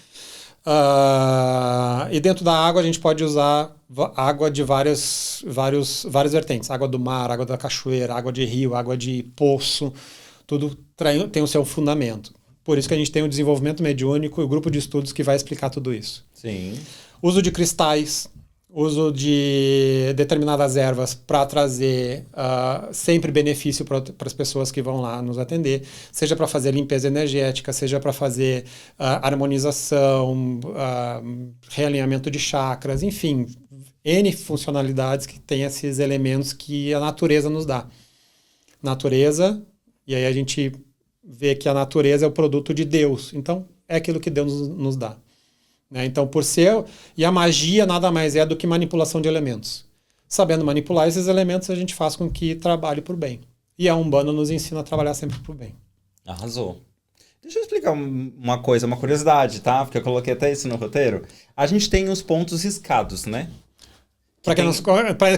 E dentro da água a gente pode usar água de várias vertentes. Água do mar, água da cachoeira, água de rio, água de poço. Tudo tem o seu fundamento. Por isso que a gente tem o desenvolvimento mediúnico e o grupo de estudos que vai explicar tudo isso. Sim. Uso de cristais. Uso de determinadas ervas para trazer sempre benefício para as pessoas que vão lá nos atender, seja para fazer limpeza energética, seja para fazer harmonização, realinhamento de chakras, enfim, N funcionalidades que tem esses elementos que a natureza nos dá. Natureza, e aí a gente vê que a natureza é o produto de Deus, então é aquilo que Deus nos dá. Então, e a magia nada mais é do que manipulação de elementos. Sabendo manipular esses elementos, a gente faz com que trabalhe por bem. E a Umbanda nos ensina a trabalhar sempre por bem. Arrasou. Deixa eu explicar uma coisa, uma curiosidade, tá? Porque eu coloquei até isso no roteiro. A gente tem os pontos riscados, né? Para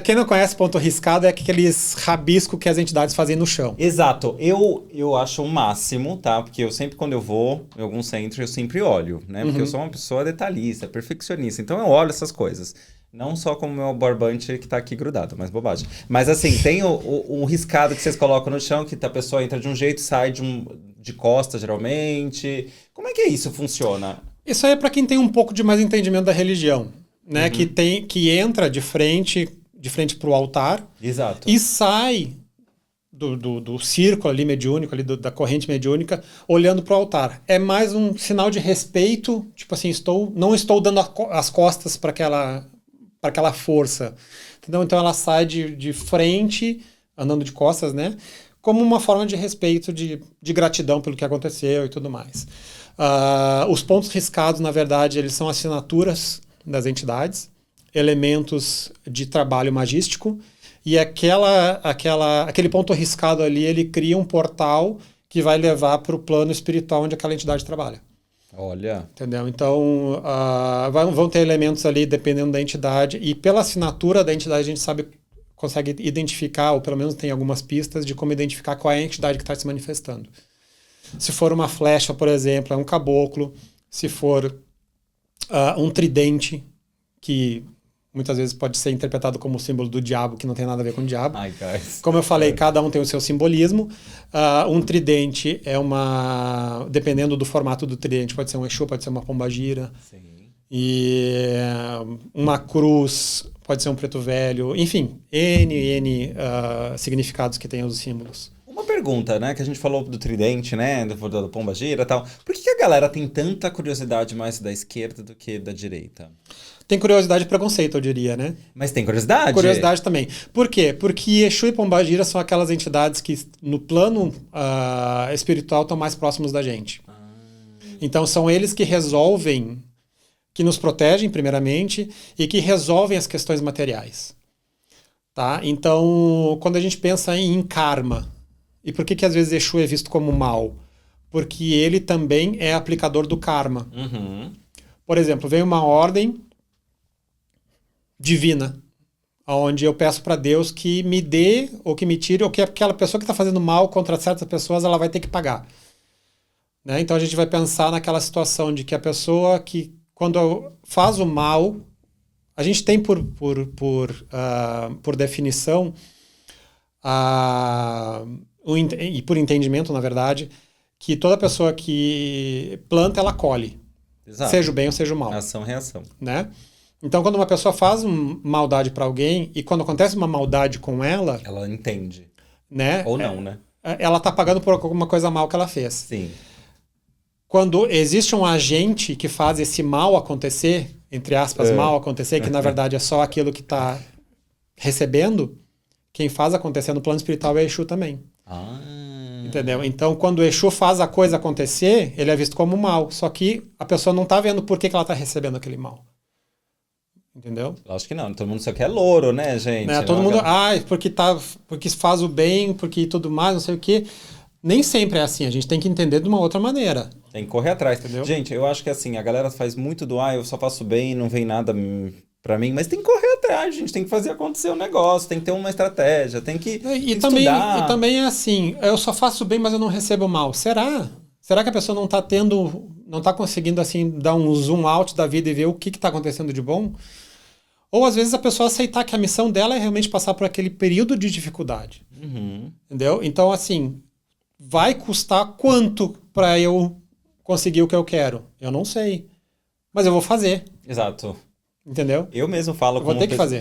quem não conhece, ponto riscado é aqueles rabiscos que as entidades fazem no chão. Exato. Eu acho o máximo, tá? Porque eu sempre, quando eu vou em algum centro, eu sempre olho, né? Porque eu sou uma pessoa detalhista, perfeccionista. Então eu olho essas coisas. Não só como o meu barbante que tá aqui grudado, mas bobagem. Mas assim, tem o riscado que vocês colocam no chão, que a pessoa entra de um jeito e sai de costas, geralmente. Como é que isso funciona? Isso aí é para quem tem um pouco de mais entendimento da religião, né? Que entra de frente para o altar. Exato. E sai do círculo ali mediúnico, ali da corrente mediúnica, olhando para o altar. É mais um sinal de respeito, tipo assim, não estou dando as costas para aquela força. Entendeu? Então ela sai de frente, andando de costas, né? Como uma forma de respeito, de gratidão pelo que aconteceu e tudo mais. Os pontos riscados, na verdade, eles são assinaturas das entidades, elementos de trabalho magístico, e aquele ponto riscado ali, ele cria um portal que vai levar para o plano espiritual onde aquela entidade trabalha. Olha. Entendeu? Então, vão ter elementos ali, dependendo da entidade, e pela assinatura da entidade a gente consegue identificar, ou pelo menos tem algumas pistas de como identificar qual é a entidade que está se manifestando. Se for uma flecha, por exemplo, é um caboclo. Se for um tridente, que muitas vezes pode ser interpretado como símbolo do diabo, que não tem nada a ver com o diabo. Ai, guys. Como eu falei, cada um tem o seu simbolismo. Um tridente dependendo do formato do tridente, pode ser um Exu, pode ser uma pombagira. Sim. E uma cruz, pode ser um preto velho. Enfim, N significados que tem os símbolos. Uma pergunta, né? Que a gente falou do tridente, né? Do pombagira e tal. Por que a galera tem tanta curiosidade mais da esquerda do que da direita? Tem curiosidade e preconceito, eu diria, né? Mas tem curiosidade? Curiosidade também. Por quê? Porque Exu e Pombagira são aquelas entidades que, no plano espiritual, estão mais próximos da gente. Então, são eles que resolvem, que nos protegem, primeiramente, e que resolvem as questões materiais. Tá? Então, quando a gente pensa em karma, e por que às vezes Exu é visto como mal? Porque ele também é aplicador do karma. Uhum. Por exemplo, vem uma ordem divina, onde eu peço para Deus que me dê, ou que me tire, ou que aquela pessoa que está fazendo mal contra certas pessoas, ela vai ter que pagar. Né? Então a gente vai pensar naquela situação de que a pessoa que, quando faz o mal, a gente tem por definição, e por entendimento, na verdade, que toda pessoa que planta, ela colhe. Exato. Seja o bem ou seja o mal. Ação, reação. Né? Então, quando uma pessoa faz uma maldade para alguém, e quando acontece uma maldade com ela... Ela entende. Né? Ou não, né? Ela está pagando por alguma coisa mal que ela fez. Sim. Quando existe um agente que faz esse mal acontecer, entre aspas, mal acontecer, que na verdade é só aquilo que está recebendo, quem faz acontecer no plano espiritual é Exu também. Entendeu? Então, quando o Exu faz a coisa acontecer, ele é visto como mal. Só que a pessoa não está vendo por que ela está recebendo aquele mal. Entendeu? Acho que não. Todo mundo só quer louro, né, gente? Né? Todo mundo, porque faz o bem, porque tudo mais, não sei o quê. Nem sempre é assim. A gente tem que entender de uma outra maneira. Tem que correr atrás. Entendeu? Gente, eu acho que assim, a galera faz muito do, eu só faço bem, não vem nada pra mim, mas tem que correr atrás, gente. Tem que fazer acontecer o negócio, tem que ter uma estratégia, tem que estudar. E também é assim, eu só faço bem, mas eu não recebo mal. Será? Será que a pessoa não tá conseguindo assim dar um zoom out da vida e ver o que tá acontecendo de bom? Ou às vezes a pessoa aceitar que a missão dela é realmente passar por aquele período de dificuldade. Uhum. Entendeu? Então, assim, vai custar quanto para eu conseguir o que eu quero? Eu não sei. Mas eu vou fazer. Exato. Entendeu? Eu mesmo falo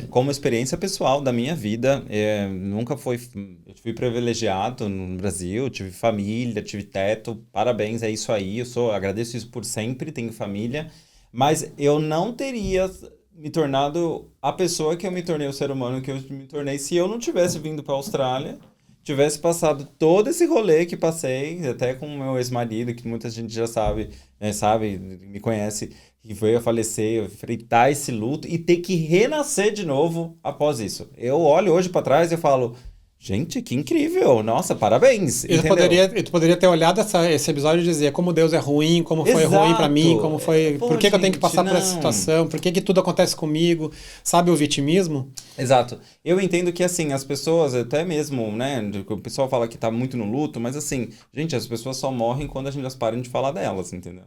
como experiência pessoal da minha vida. Eu fui privilegiado no Brasil, tive família, tive teto. Parabéns, é isso aí. Agradeço isso por sempre, tenho família. Mas eu não teria me tornado a pessoa que eu me tornei, o ser humano que eu me tornei, se eu não tivesse vindo para a Austrália, tivesse passado todo esse rolê que passei, até com o meu ex-marido, que muita gente já sabe, me conhece, que veio a falecer, enfrentar esse luto e ter que renascer de novo após isso. Eu olho hoje para trás e falo, Gente, que incrível! Nossa, parabéns! E tu poderia ter olhado esse episódio e dizer como Deus é ruim, como foi ruim pra mim, como foi. Por que eu tenho que passar por essa situação? Por que tudo acontece comigo? Sabe o vitimismo? Exato. Eu entendo que, assim, as pessoas, até mesmo, né? O pessoal fala que tá muito no luto, mas assim, gente, as pessoas só morrem quando a gente parem de falar delas, entendeu?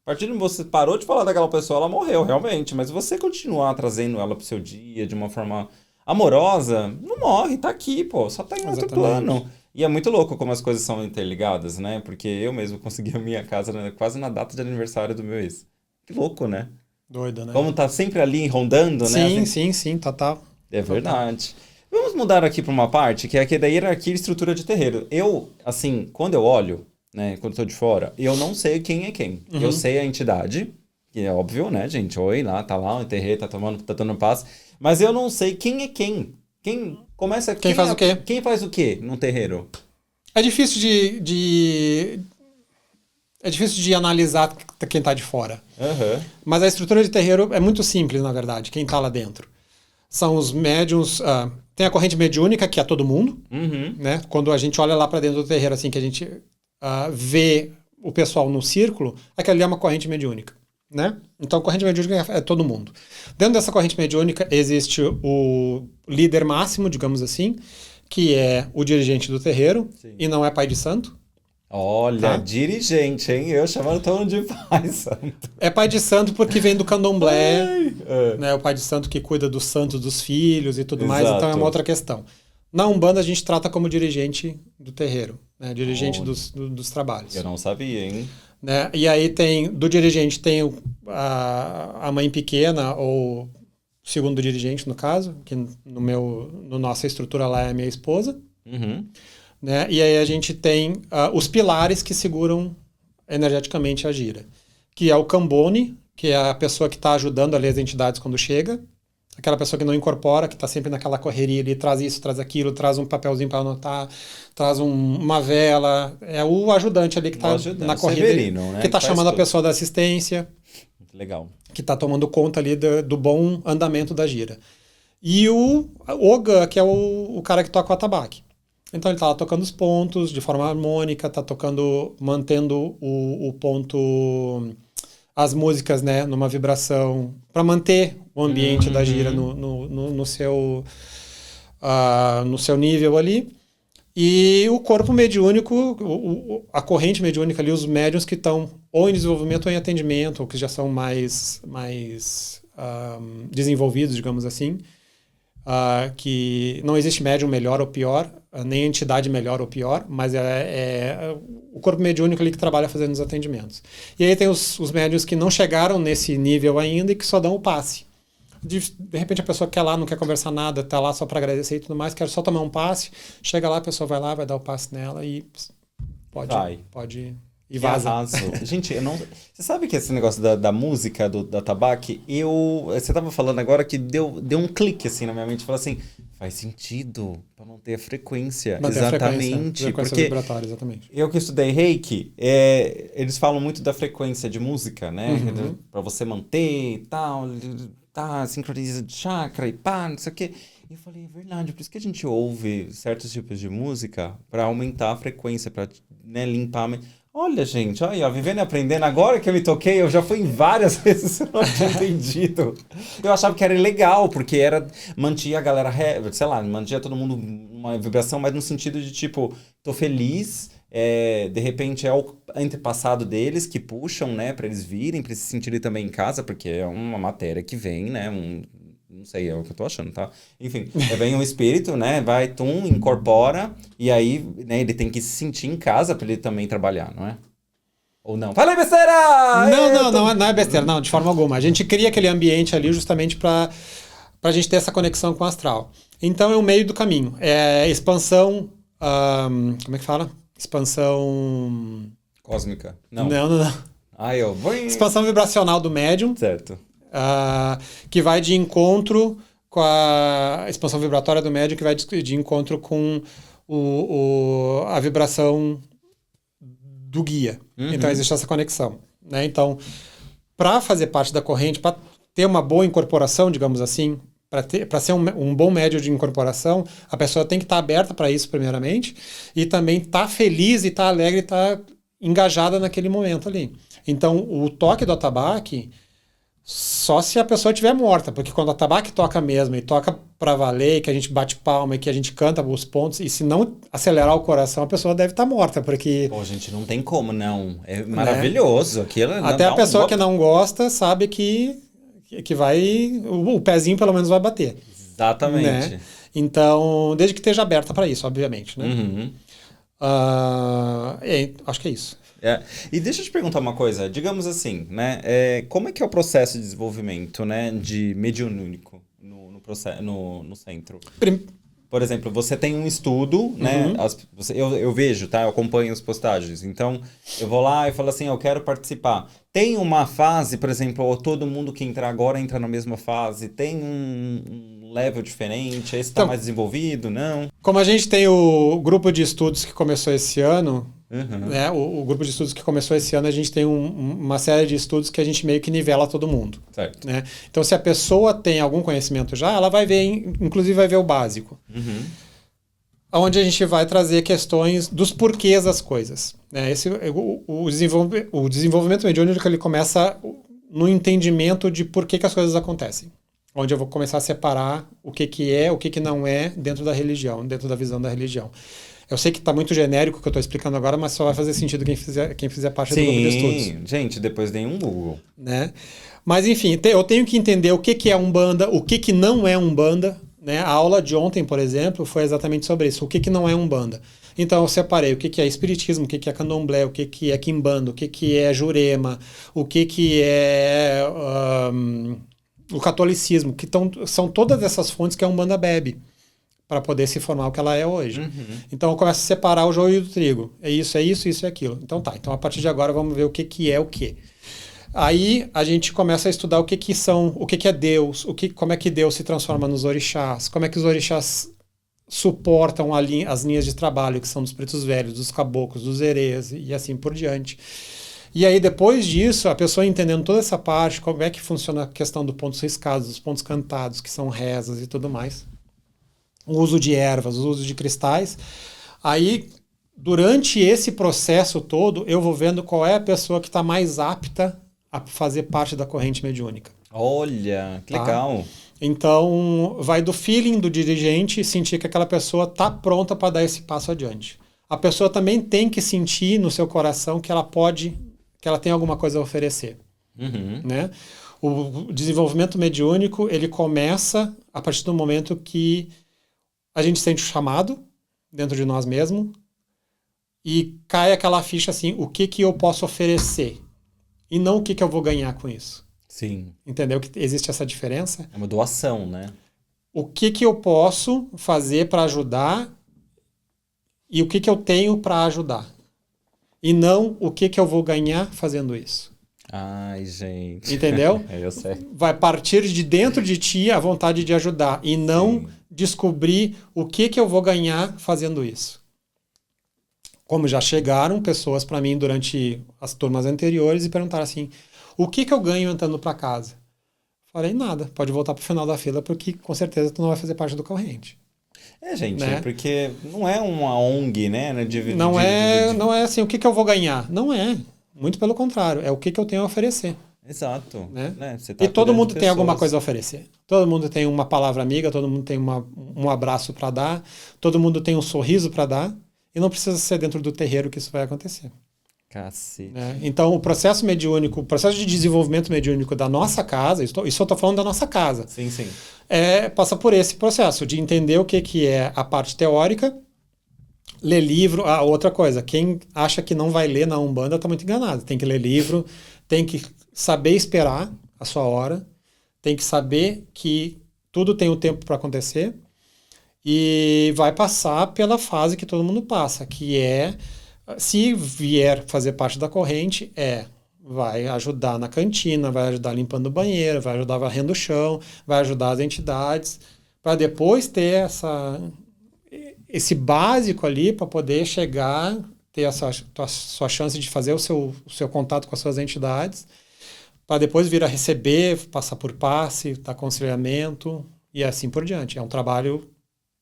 A partir de você parou de falar daquela pessoa, ela morreu, realmente. Mas você continuar trazendo ela pro seu dia de uma forma amorosa, não morre, tá aqui, pô, só tá em outro plano. E é muito louco como as coisas são interligadas, né? Porque eu mesmo consegui a minha casa quase na data de aniversário do meu ex. Que louco, né? Doido, né? Como tá sempre ali rondando, né? Sim, total. É verdade. Vamos mudar aqui para uma parte, que é aqui da hierarquia e estrutura de terreiro. Eu, assim, quando eu olho, né, quando estou de fora, eu não sei quem é quem. Eu sei a entidade, que é óbvio, né, gente? Oi, tá lá, o terreiro, tá dando paz. Mas eu não sei quem é quem. Quem faz o quê? Quem faz o quê num terreiro? É difícil É difícil de analisar quem tá de fora. Mas a estrutura de terreiro é muito simples, na verdade, quem tá lá dentro. São os médiuns. Tem a corrente mediúnica, que é todo mundo. Né? Quando a gente olha lá para dentro do terreiro, assim, que a gente vê o pessoal no círculo, aquilo ali é uma corrente mediúnica. Né? Então, a corrente mediúnica é todo mundo. Dentro dessa corrente mediúnica existe o líder máximo, digamos assim, que é o dirigente do terreiro. Sim. E não é pai de santo. Olha, dirigente, hein? Eu chamando todo mundo de pai de santo. É pai de santo porque vem do candomblé, né? O pai de santo que cuida dos santos, dos filhos e tudo mais, então é uma outra questão. Na Umbanda a gente trata como dirigente do terreiro, né? Dirigente dos trabalhos. Eu não sabia, hein? Né? E aí do dirigente tem a mãe pequena, ou segundo dirigente no caso, que no nossa estrutura lá é a minha esposa. Né? E aí a gente tem os pilares que seguram energeticamente a gira, que é o Cambone, que é a pessoa que está ajudando ali as entidades quando chega, aquela pessoa que não incorpora, que está sempre naquela correria ali, traz isso, traz aquilo, traz um papelzinho para anotar, traz uma vela, é o ajudante ali que está na corrida, Severino, né? que está chamando a pessoa da assistência, legal, que está tomando conta ali do bom andamento da gira. E o Ogan, que é o cara que toca o atabaque. Então ele tá lá tocando os pontos de forma harmônica, tá mantendo o ponto, as músicas, né, numa vibração, para manter o ambiente da gira no seu nível ali. E o corpo mediúnico, a corrente mediúnica ali, os médiuns que estão ou em desenvolvimento ou em atendimento, ou que já são mais desenvolvidos, digamos assim. Que não existe médium melhor ou pior, nem entidade melhor ou pior, mas é o corpo mediúnico ali que trabalha fazendo os atendimentos. E aí tem os médiuns que não chegaram nesse nível ainda e que só dão o passe. De repente a pessoa quer lá, não quer conversar nada, tá lá só para agradecer e tudo mais, quer só tomar um passe, chega lá, a pessoa vai lá, vai dar o passe nela e pode e vaza. Gente, você sabe que esse negócio da música, da tabaque, você tava falando agora que deu um clique assim na minha mente, falou assim, faz sentido para manter a frequência. Exatamente. Frequência vibratória, exatamente. Eu que estudei Reiki, eles falam muito da frequência de música, né? Para você manter e tal, sincroniza de chakra e pá, não sei o quê. E eu falei, é verdade, por isso que a gente ouve certos tipos de música para aumentar a frequência, para, né, limpar a... Olha, gente, olha, vivendo e aprendendo, agora que eu me toquei, eu já fui em várias vezes, eu não tinha entendido. Eu achava que era legal, porque mantia a galera, sei lá, mantia todo mundo uma vibração, mas no sentido de, tipo, tô feliz, de repente é o antepassado deles que puxam, né, pra eles virem, pra eles se sentirem também em casa, porque é uma matéria que vem, né, não sei, é o que eu tô achando, tá? Enfim, vem um espírito, né? Vai, incorpora, e aí, né, ele tem que se sentir em casa pra ele também trabalhar, não é? Ou não? Falei besteira! Não é besteira, não, de forma alguma. A gente cria aquele ambiente ali justamente pra gente ter essa conexão com o astral. Então é o meio do caminho. É expansão... como é que fala? Expansão... Cósmica. Não. Não. Eu vou... Expansão vibracional do médium. Certo. Que vai de encontro com a expansão vibratória do médium, que vai de encontro com a vibração do guia. Então existe essa conexão, né? Então, para fazer parte da corrente, para ter uma boa incorporação, digamos assim, Para ser um bom médio de incorporação, a pessoa tem que estar aberta para isso, primeiramente, e também estar feliz e estar alegre e estar engajada naquele momento ali. Então, o toque do atabaque, só se a pessoa estiver morta, porque quando o atabaque toca mesmo, e toca para valer, que a gente bate palma e que a gente canta os pontos, e se não acelerar o coração, a pessoa deve estar morta, porque... Pô, gente, não tem como, não. É maravilhoso. Aquilo Até a pessoa que não gosta sabe que vai... O pezinho, pelo menos, vai bater. Exatamente. Né? Então, desde que esteja aberta para isso, obviamente. Né? Uhum. Acho que é isso. E deixa eu te perguntar uma coisa, digamos assim, né? Como é que é o processo de desenvolvimento, né, de mediúnico no centro? Por exemplo, você tem um estudo, né? Eu vejo, tá? Eu acompanho as postagens. Então, eu vou lá e falo assim, eu quero participar. Tem uma fase, por exemplo, ou todo mundo que entrar agora entra na mesma fase? Tem um level diferente? Esse está mais desenvolvido? Não? Como a gente tem o grupo de estudos que começou esse ano, né? O grupo de estudos que começou esse ano, a gente tem uma série de estudos que a gente meio que nivela todo mundo. Certo. Né? Então, se a pessoa tem algum conhecimento já, ela vai ver, inclusive vai ver o básico. Onde a gente vai trazer questões dos porquês das coisas. Né? O desenvolvimento mediúnico, ele começa no entendimento de por que as coisas acontecem. Onde eu vou começar a separar o que é, o que não é dentro da religião, dentro da visão da religião. Eu sei que está muito genérico o que eu estou explicando agora, mas só vai fazer sentido quem fizer parte do grupo de estudos. Sim, gente, depois tem um Google. Né? Mas, enfim, eu tenho que entender o que é Umbanda, o que não é Umbanda. Né? A aula de ontem, por exemplo, foi exatamente sobre isso. O que não é Umbanda? Então, eu separei o que é Espiritismo, o que é Candomblé, o que é Quimbanda, o que é Jurema, o que é o catolicismo, que são todas essas fontes que a Umbanda bebe para poder se formar o que ela é hoje. Então eu começo a separar o joio do trigo. É isso, isso e aquilo. Então tá. Então a partir de agora vamos ver o que é o que. Aí a gente começa a estudar o que é Deus, como é que Deus se transforma nos orixás, como é que os orixás suportam as linhas de trabalho, que são dos pretos velhos, dos caboclos, dos herês e assim por diante. E aí, depois disso, a pessoa entendendo toda essa parte, como é que funciona a questão dos pontos riscados, dos pontos cantados, que são rezas e tudo mais, o uso de ervas, o uso de cristais. Aí, durante esse processo todo, eu vou vendo qual é a pessoa que está mais apta a fazer parte da corrente mediúnica. Olha, que legal. Então, vai do feeling do dirigente sentir que aquela pessoa está pronta para dar esse passo adiante. A pessoa também tem que sentir no seu coração que ela tem alguma coisa a oferecer. Né? O desenvolvimento mediúnico, ele começa a partir do momento que a gente sente o chamado dentro de nós mesmos e cai aquela ficha assim, o que eu posso oferecer e não o que eu vou ganhar com isso. Sim. Entendeu que existe essa diferença? É uma doação, né? O que eu posso fazer para ajudar e o que eu tenho para ajudar. E não o que eu vou ganhar fazendo isso. Ai, gente. Entendeu? Eu sei. Vai partir de dentro de ti a vontade de ajudar e não descobrir o que eu vou ganhar fazendo isso. Como já chegaram pessoas para mim durante as turmas anteriores e perguntaram assim, o que eu ganho entrando para casa? Falei, nada, pode voltar para o final da fila porque com certeza tu não vai fazer parte do corrente. Gente, né? Porque não é uma ONG, né? Não é assim, o que eu vou ganhar? Não é. Muito pelo contrário, é o que eu tenho a oferecer. Exato. Né? Você tá e todo mundo de tem alguma pessoas. coisa a oferecer. Todo mundo tem uma palavra amiga, todo mundo tem um abraço para dar, todo mundo tem um sorriso para dar, e não precisa ser dentro do terreiro que isso vai acontecer. Cacete. Né? Então, o processo mediúnico, o processo de desenvolvimento mediúnico da nossa casa, isso eu estou falando da nossa casa, Sim. passa por esse processo de entender o que é a parte teórica, ler livro. Outra coisa, quem acha que não vai ler na Umbanda está muito enganado. Tem que ler livro, tem que saber esperar a sua hora, tem que saber que tudo tem o tempo para acontecer e vai passar pela fase que todo mundo passa, que é, se vier fazer parte da corrente, vai ajudar na cantina, vai ajudar limpando o banheiro, vai ajudar varrendo o chão, vai ajudar as entidades, para depois ter esse básico ali para poder chegar, ter a sua chance de fazer o seu contato com as suas entidades, para depois vir a receber, passar por passe, dar aconselhamento e assim por diante. É um trabalho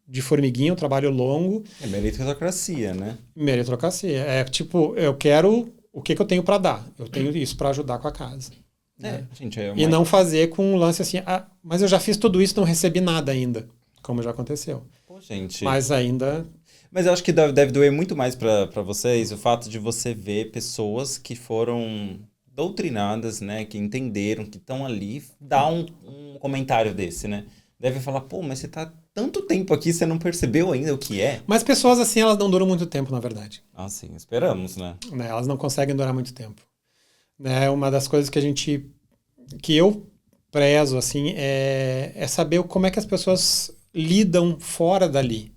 de formiguinha, um trabalho longo. É meritocracia, né? Meritocracia. É tipo, eu quero o que eu tenho para dar. Eu tenho isso para ajudar com a casa. Né? Gente, E não fazer com um lance assim, mas eu já fiz tudo isso e não recebi nada ainda, como já aconteceu. Pô, gente. Mas ainda... Mas eu acho que deve doer muito mais pra vocês o fato de você ver pessoas que foram doutrinadas, né? Que entenderam, que estão ali, dá um comentário desse, né? Deve falar, pô, mas você tá tanto tempo aqui, você não percebeu ainda o que é? Mas pessoas assim, elas não duram muito tempo, na verdade. Ah, sim, esperamos, né? Elas não conseguem durar muito tempo. Né? Uma das coisas que eu prezo, assim, é saber como é que as pessoas lidam fora dali.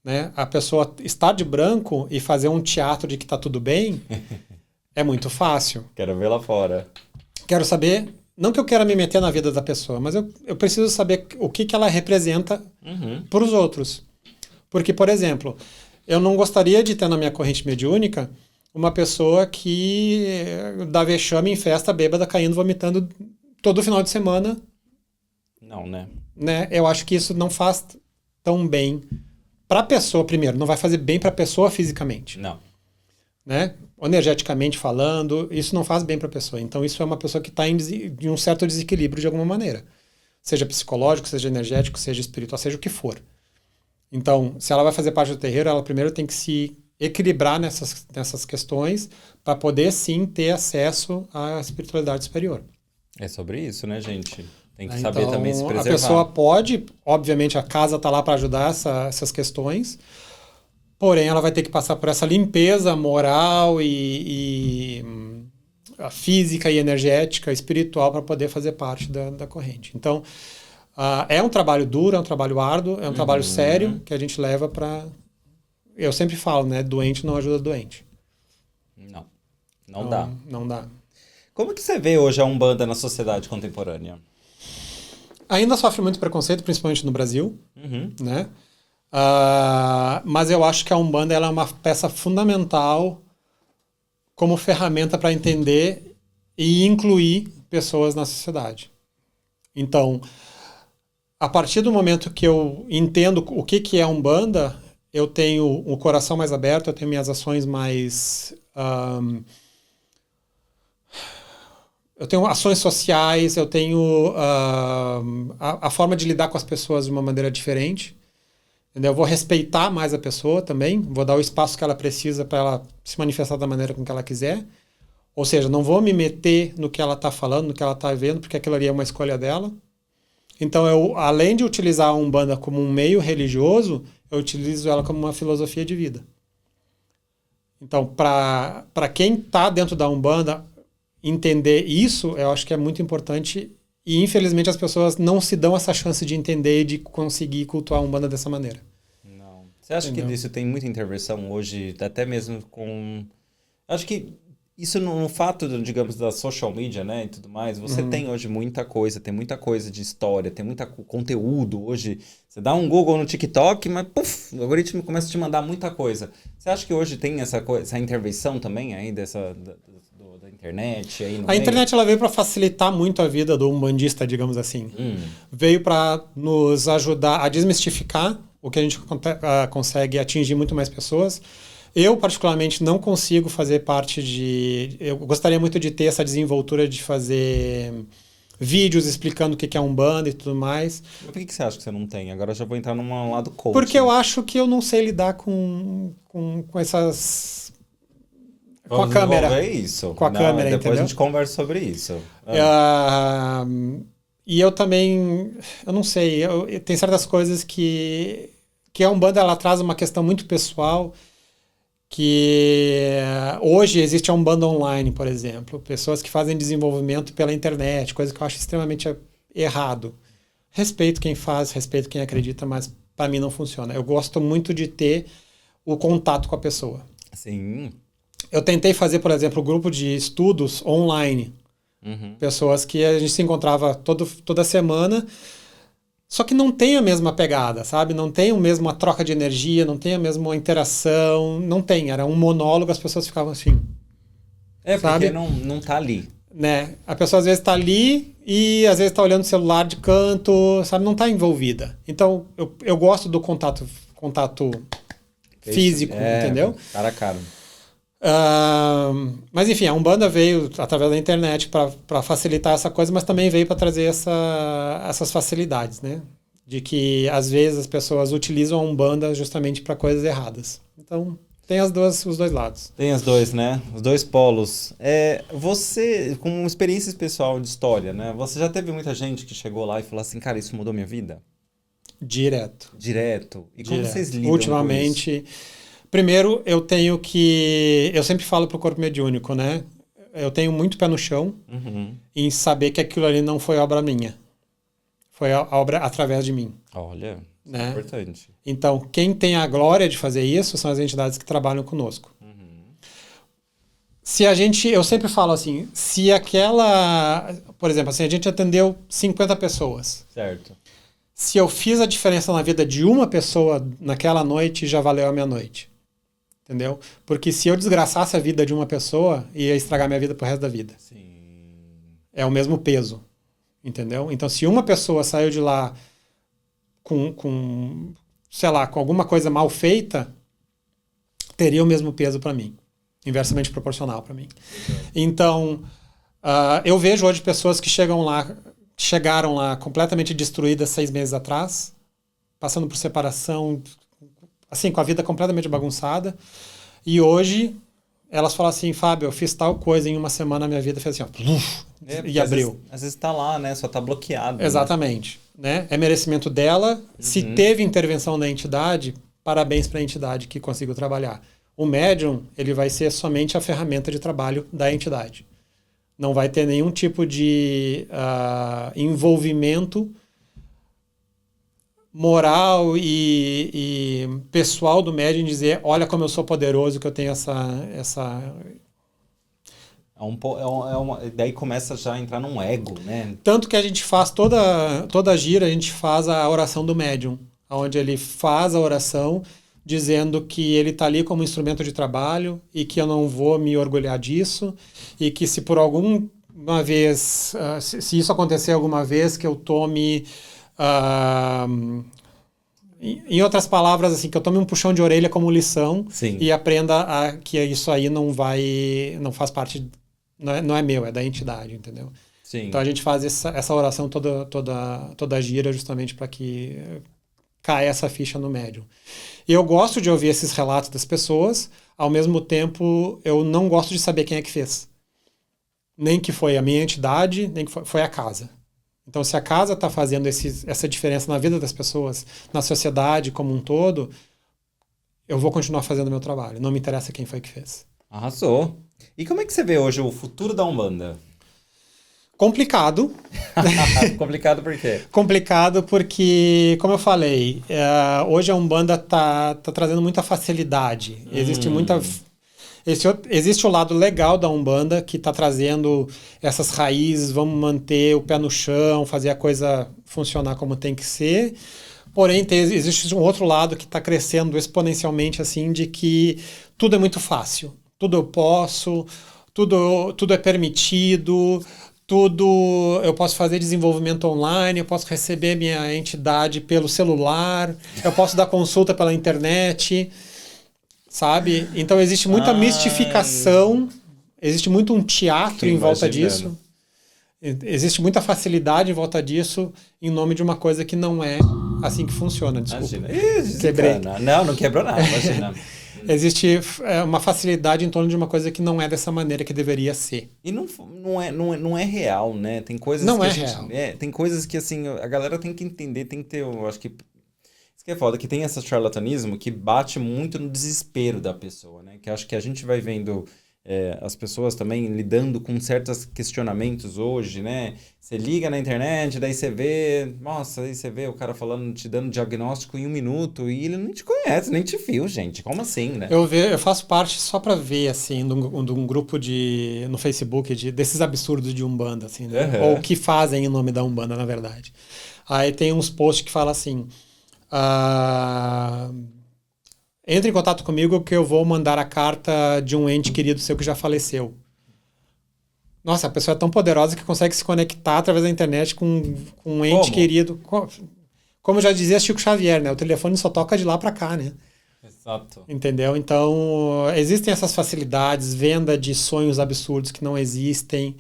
Né? A pessoa estar de branco e fazer um teatro de que tá tudo bem é muito fácil. Quero ver lá fora. Quero saber, não que eu queira me meter na vida da pessoa, mas eu preciso saber o que ela representa para os outros. Porque, por exemplo, eu não gostaria de ter na minha corrente mediúnica uma pessoa que dá vexame em festa, bêbada, caindo, vomitando todo final de semana. Não, né? Eu acho que isso não faz tão bem para a pessoa, primeiro. Não vai fazer bem para a pessoa fisicamente. Não. Né? Energeticamente falando, isso não faz bem para a pessoa. Então, isso é uma pessoa que está em um certo desequilíbrio de alguma maneira. Seja psicológico, seja energético, seja espiritual, seja o que for. Então, se ela vai fazer parte do terreiro, ela primeiro tem que se equilibrar nessas questões para poder, sim, ter acesso à espiritualidade superior. É sobre isso, né, gente? Tem que saber também se preservar. A pessoa pode, obviamente, a casa está lá para ajudar essas questões, porém ela vai ter que passar por essa limpeza moral e a física e energética, espiritual, para poder fazer parte da corrente. Então, é um trabalho duro, é um trabalho árduo, é um trabalho sério que a gente leva para... Eu sempre falo, né? Doente não ajuda doente. Não então, dá. Não dá. Como que você vê hoje a Umbanda na sociedade contemporânea? Ainda sofre muito preconceito, principalmente no Brasil, né? Mas eu acho que a Umbanda ela é uma peça fundamental como ferramenta para entender e incluir pessoas na sociedade. Então, a partir do momento que eu entendo o que é a Umbanda, eu tenho o coração mais aberto, eu tenho minhas ações mais... eu tenho ações sociais, eu tenho a forma de lidar com as pessoas de uma maneira diferente. Entendeu? Eu vou respeitar mais a pessoa também, vou dar o espaço que ela precisa para ela se manifestar da maneira com que ela quiser. Ou seja, não vou me meter no que ela está falando, no que ela está vendo, porque aquilo ali é uma escolha dela. Então, eu, além de utilizar a Umbanda como um meio religioso, eu utilizo ela como uma filosofia de vida. Então, para quem está dentro da Umbanda, entender isso, eu acho que é muito importante. E, infelizmente, as pessoas não se dão essa chance de entender e de conseguir cultuar a Umbanda dessa maneira. Não. Você acha que disso tem muita intervenção hoje, até mesmo com... Acho que isso no fato, digamos, da social media, né, e tudo mais, você tem hoje muita coisa, tem muita coisa de história, tem muito conteúdo hoje. Você dá um Google no TikTok, mas puf, o algoritmo começa a te mandar muita coisa. Você acha que hoje tem essa intervenção também aí da internet aí no A internet ela veio para facilitar muito a vida do umbandista, digamos assim. Veio para nos ajudar a desmistificar o que a gente consegue atingir muito mais pessoas. Eu, particularmente, não consigo fazer parte de... Eu gostaria muito de ter essa desenvoltura de fazer vídeos explicando o que é Umbanda e tudo mais. Mas por que você acha que você não tem? Agora eu já vou entrar num lado coaching. Porque eu acho que eu não sei lidar com essas... Com a câmera. Isso. Com a câmera, depois entendeu? a gente conversa sobre isso. E eu também... Eu não sei. Tem certas coisas que a Umbanda ela traz uma questão muito pessoal... que hoje existe a Umbanda online, por exemplo. Pessoas que fazem desenvolvimento pela internet, coisa que eu acho extremamente errado. Respeito quem faz, respeito quem acredita, mas para mim não funciona. Eu gosto muito de ter o contato com a pessoa. Sim. Eu tentei fazer, por exemplo, um grupo de estudos online. Pessoas que a gente se encontrava toda semana... Só que não tem a mesma pegada, sabe? Não tem a mesma troca de energia, não tem a mesma interação, não tem. Era um monólogo, as pessoas ficavam assim. Porque não tá ali. né? A pessoa às vezes está ali e às vezes está olhando o celular de canto, sabe? Não está envolvida. Então, eu gosto do contato físico, entendeu? Cara a cara. Mas enfim, a Umbanda veio através da internet para facilitar essa coisa, mas também veio para trazer essas facilidades, né? De que às vezes as pessoas utilizam a Umbanda justamente para coisas erradas. Então, tem os dois lados. Tem os dois, né? Os dois polos. Você, com experiência pessoal de história, né? Você já teve muita gente que chegou lá e falou assim, cara, isso mudou minha vida? Direto. E como vocês lidam Ultimamente, com isso? Primeiro, eu sempre falo pro corpo mediúnico, né? Eu tenho muito pé no chão em saber que aquilo ali não foi obra minha. Foi a obra através de mim. Olha, né? É importante. Então, quem tem a glória de fazer isso são as entidades que trabalham conosco. Eu sempre falo assim, por exemplo, assim, a gente atendeu 50 pessoas. Certo. Se eu fiz a diferença na vida de uma pessoa naquela noite, já valeu a minha noite. Entendeu? Porque se eu desgraçasse a vida de uma pessoa, ia estragar minha vida pro resto da vida. Sim. É o mesmo peso. Entendeu? Então, se uma pessoa saiu de lá com alguma coisa mal feita, teria o mesmo peso para mim. Inversamente proporcional para mim. Então, eu vejo hoje pessoas que chegaram lá completamente destruídas 6 meses atrás, passando por separação, assim, com a vida completamente bagunçada. E hoje, elas falam assim, Fábio, eu fiz tal coisa em uma semana, a minha vida fez assim, ó, e abriu. Às vezes tá lá, né? Só tá bloqueado. Exatamente. Né? É merecimento dela. Se teve intervenção da entidade, parabéns para a entidade que conseguiu trabalhar. O médium, ele vai ser somente a ferramenta de trabalho da entidade. Não vai ter nenhum tipo de envolvimento moral e pessoal do médium em dizer, olha como eu sou poderoso, que eu tenho essa... Daí começa já a entrar num ego, né? Tanto que a gente faz toda gira, a gente faz a oração do médium, onde ele faz a oração dizendo que ele está ali como instrumento de trabalho e que eu não vou me orgulhar disso e que se por alguma vez, se isso acontecer alguma vez, que eu tome... em outras palavras, assim, que eu tome um puxão de orelha como lição. Sim. E aprenda que isso aí não faz parte, não é meu, é da entidade, entendeu? Sim. Então a gente faz essa oração toda gira justamente para que caia essa ficha no médium. E eu gosto de ouvir esses relatos das pessoas, ao mesmo tempo eu não gosto de saber quem é que fez. Nem que foi a minha entidade, nem que foi a casa. Então, se a casa está fazendo essa diferença na vida das pessoas, na sociedade como um todo, eu vou continuar fazendo o meu trabalho. Não me interessa quem foi que fez. Arrasou. E como é que você vê hoje o futuro da Umbanda? Complicado. Complicado por quê? Complicado porque, como eu falei, hoje a Umbanda está trazendo muita facilidade. Existe o lado legal da Umbanda, que está trazendo essas raízes, vamos manter o pé no chão, fazer a coisa funcionar como tem que ser. Porém, existe um outro lado que está crescendo exponencialmente, assim, de que tudo é muito fácil. Tudo eu posso, tudo é permitido, tudo eu posso fazer desenvolvimento online, eu posso receber minha entidade pelo celular, eu posso dar consulta pela internet... Sabe? Então existe muita mistificação, existe muito um teatro em volta disso. Existe muita facilidade em volta disso, em nome de uma coisa que não é assim que funciona. Desculpa. Quebrei. Não quebrou nada, imagina. Existe uma facilidade em torno de uma coisa que não é dessa maneira que deveria ser. E não é real, né? Tem coisas não que é real. Tem coisas que, assim, a galera tem que entender, tem que ter, eu acho que... Isso que é foda, que tem esse charlatanismo que bate muito no desespero da pessoa, né? Que acho que a gente vai vendo as pessoas também lidando com certos questionamentos hoje, né? Você liga na internet, daí você vê... Nossa, aí você vê o cara falando, te dando diagnóstico em 1 minuto e ele não te conhece, nem te viu, gente. Como assim, né? Eu faço parte só pra ver, assim, de um grupo no Facebook desses absurdos de Umbanda, assim, né? Ou que fazem em nome da Umbanda, na verdade. Aí tem uns posts que falam assim... entre em contato comigo que eu vou mandar a carta de um ente querido seu que já faleceu. Nossa, a pessoa é tão poderosa que consegue se conectar através da internet com um ente querido. Como já dizia Chico Xavier, né? O telefone só toca de lá para cá, né? Exato. Entendeu? Então, existem essas facilidades, venda de sonhos absurdos que não existem,